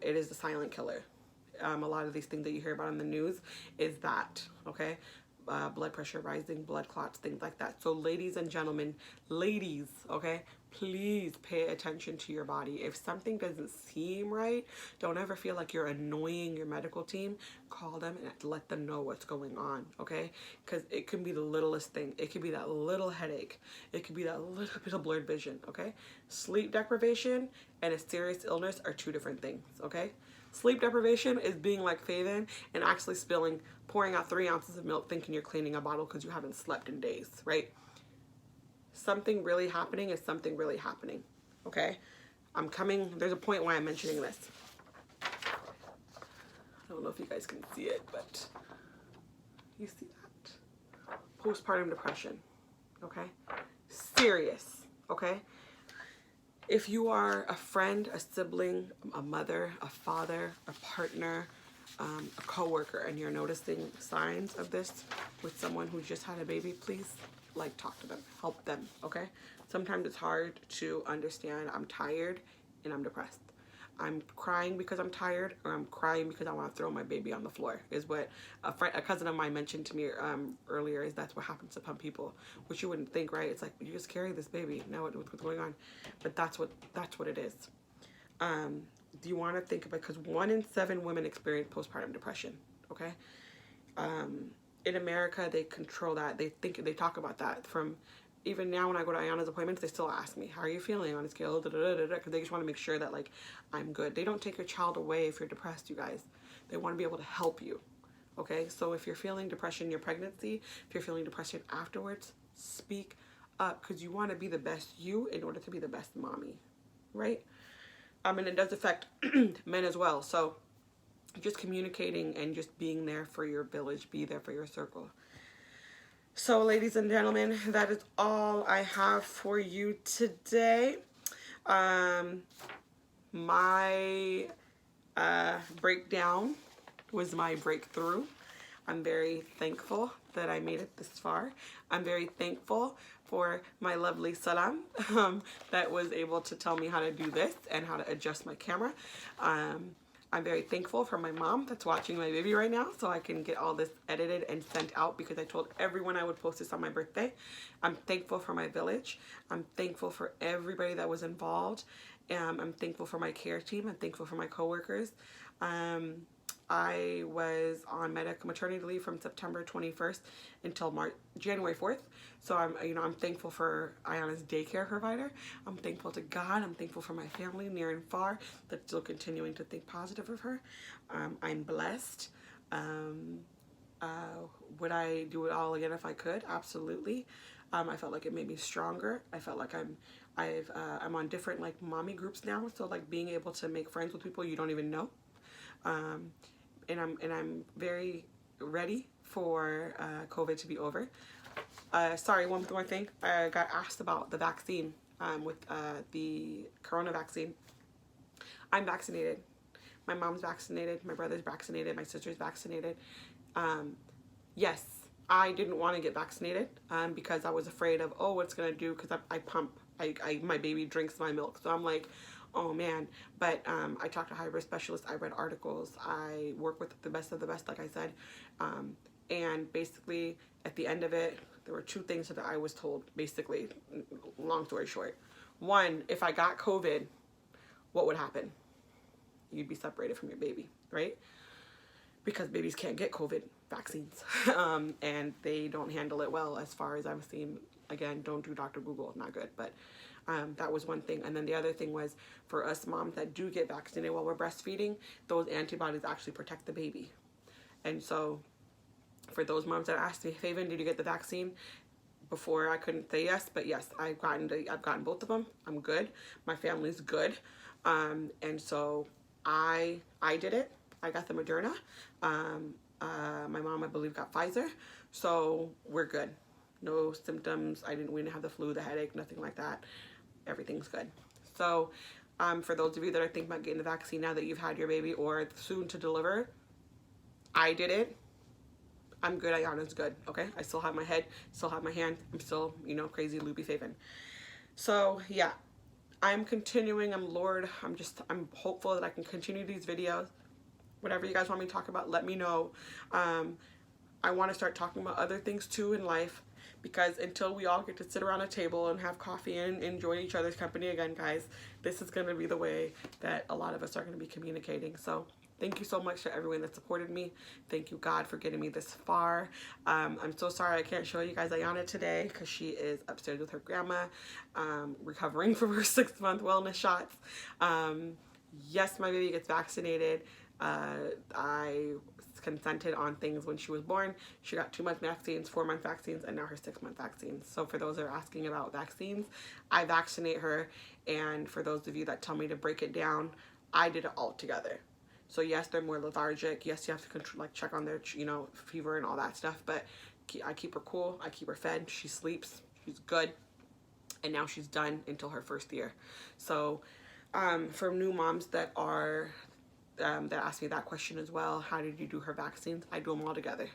It is the silent killer. A lot of these things that you hear about in the news is that, okay? Blood pressure rising, blood clots, things like that. So ladies and gentlemen, ladies, okay, please pay attention to your body. If something doesn't seem right, don't ever feel like you're annoying your medical team. Call them and let them know what's going on, okay? Because it can be the littlest thing. It could be that little headache. It could be that little bit of blurred vision, okay? Sleep deprivation and a serious illness are two different things, okay? Sleep deprivation is being like Faven and actually pouring out 3 ounces of milk thinking you're cleaning a bottle because you haven't slept in days, right? Something really happening is something really happening, okay? There's a point why I'm mentioning this. I don't know if you guys can see it, but you see that? Postpartum depression, okay? Serious, okay? If you are a friend, a sibling, a mother, a father, a partner, a coworker, and you're noticing signs of this with someone who just had a baby, please, like, talk to them, help them, okay? Sometimes it's hard to understand I'm tired and I'm depressed. I'm crying because I'm tired, or I'm crying because I want to throw my baby on the floor, is what a cousin of mine mentioned to me earlier, is that's what happens to some people, which you wouldn't think, right? It's like, you just carry this baby, now what's going on? But that's what it is. Do you want to think about, because 1 in 7 women experience postpartum depression, okay? In America, they control that. They talk about that. From even now when I go to Ayana's appointments, they still ask me, how are you feeling on a scale, because they just want to make sure that, like, I'm good. They don't take your child away if you're depressed, you guys. They want to be able to help you, okay? So if you're feeling depression in your pregnancy, if you're feeling depression afterwards, speak up, because you want to be the best you in order to be the best mommy, right? And it does affect men as well. So just communicating and just being there for your village, be there for your circle. So ladies and gentlemen, that is all I have for you today. My breakdown was my breakthrough. I'm very thankful that I made it this far. I'm very thankful for my lovely Salam that was able to tell me how to do this and how to adjust my camera. I'm very thankful for my mom that's watching my baby right now, so I can get all this edited and sent out, because I told everyone I would post this on my birthday. I'm thankful for my village. I'm thankful for everybody that was involved. I'm thankful for my care team. I'm thankful for my coworkers. I was on maternity leave from September 21st until January 4th. So I'm thankful for Ayana's daycare provider. I'm thankful to God. I'm thankful for my family near and far that's still continuing to think positive of her. I'm blessed. Would I do it all again if I could? Absolutely. I felt like it made me stronger. I felt like I'm on different, like, mommy groups now. So, like, being able to make friends with people you don't even know. And I'm very ready for COVID to be over. Sorry, one more thing. I got asked about the vaccine with the corona vaccine. I'm vaccinated. My mom's vaccinated, my brother's vaccinated, my sister's vaccinated. Yes, I didn't want to get vaccinated because I was afraid of, oh, what's going to do, because I pump. My baby drinks my milk. So I'm like, oh man. But I talked to high-risk specialists. I read articles. I work with the best of the best, like I said. And basically, at the end of it, there were 2 things that I was told, basically, long story short. One, if I got COVID, what would happen? You'd be separated from your baby, right? Because babies can't get COVID vaccines and they don't handle it well, as far as I've seen. Again, don't do Dr. Google, not good. But that was one thing. And then the other thing was, for us moms that do get vaccinated while we're breastfeeding, those antibodies actually protect the baby. And so for those moms that asked me, Faven, did you get the vaccine? Before, I couldn't say yes, but yes, I've gotten both of them. I'm good. My family's good. And so I did it. I got the Moderna. My mom, I believe, got Pfizer. So we're good. No symptoms. We didn't have the flu, the headache, nothing like that. Everything's good. So for those of you that are thinking about getting the vaccine now that you've had your baby or soon to deliver, I did it. I'm good. Ayana's good. Okay. I still have my head, still have my hand. I'm still, crazy loopy Faven. So yeah, I'm continuing. I'm hopeful that I can continue these videos. Whatever you guys want me to talk about, let me know. I want to start talking about other things too in life, because until we all get to sit around a table and have coffee and enjoy each other's company again, guys, this is going to be the way that a lot of us are going to be communicating. So thank you so much to everyone that supported me. Thank you, God, for getting me this far. I'm so sorry I can't show you guys Ayana today because she is upstairs with her grandma, recovering from her 6-month wellness shots. Yes, my baby gets vaccinated. I consented on things when she was born. She got 2-month vaccines, 4-month vaccines, and now her 6-month vaccines. So for those that are asking about vaccines, I vaccinate her. And for those of you that tell me to break it down, I did it all together. So yes, they're more lethargic. Yes, you have to control, check on their, fever and all that stuff. But I keep her cool. I keep her fed. She sleeps. She's good. And now she's done until her 1st year. So for new moms that are that asked me that question as well, how did you do her vaccines? I do them all together.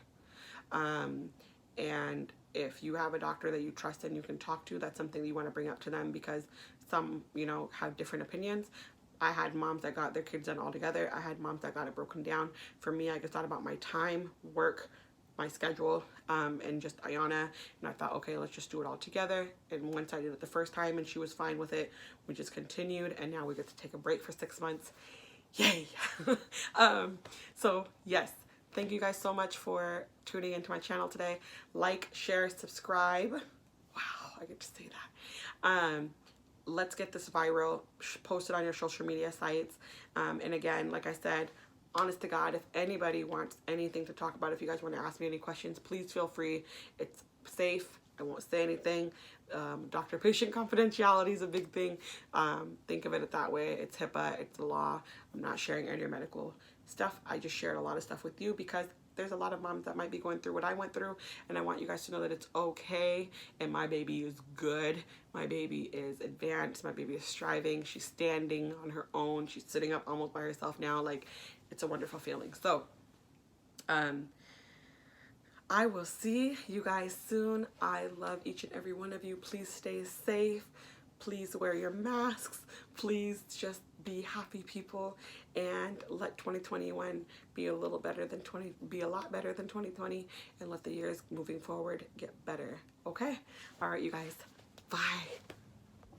And if you have a doctor that you trust and you can talk to, that's something that you want to bring up to them, because some, have different opinions. I had moms that got their kids done all together. I had moms that got it broken down. For me, I just thought about my time, work, my schedule, and just Ayana. And I thought, okay, let's just do it all together. And once I did it the first time and she was fine with it, we just continued. And now we get to take a break for 6 months. Yay. So yes, thank you guys so much for tuning into my channel today. Like, share, subscribe. Wow, I get to say that. Let's get this viral. Post it on your social media sites. And again, like I said, honest to God, if anybody wants anything to talk about, if you guys want to ask me any questions, please feel free. It's safe. I won't say anything. Doctor-patient confidentiality is a big thing. Think of it that way. It's HIPAA. It's the law. I'm not sharing any medical stuff. I just shared a lot of stuff with you because there's a lot of moms that might be going through what I went through, and I want you guys to know that it's okay, and my baby is good. My baby is advanced. My baby is striving. She's standing on her own. She's sitting up almost by herself now. Like, it's a wonderful feeling. So, I will see you guys soon. I love each and every one of you. Please stay safe. Please wear your masks. Please just be happy people, and let 2021 be a lot better than 2020, and let the years moving forward get better. Okay? All right, you guys. Bye.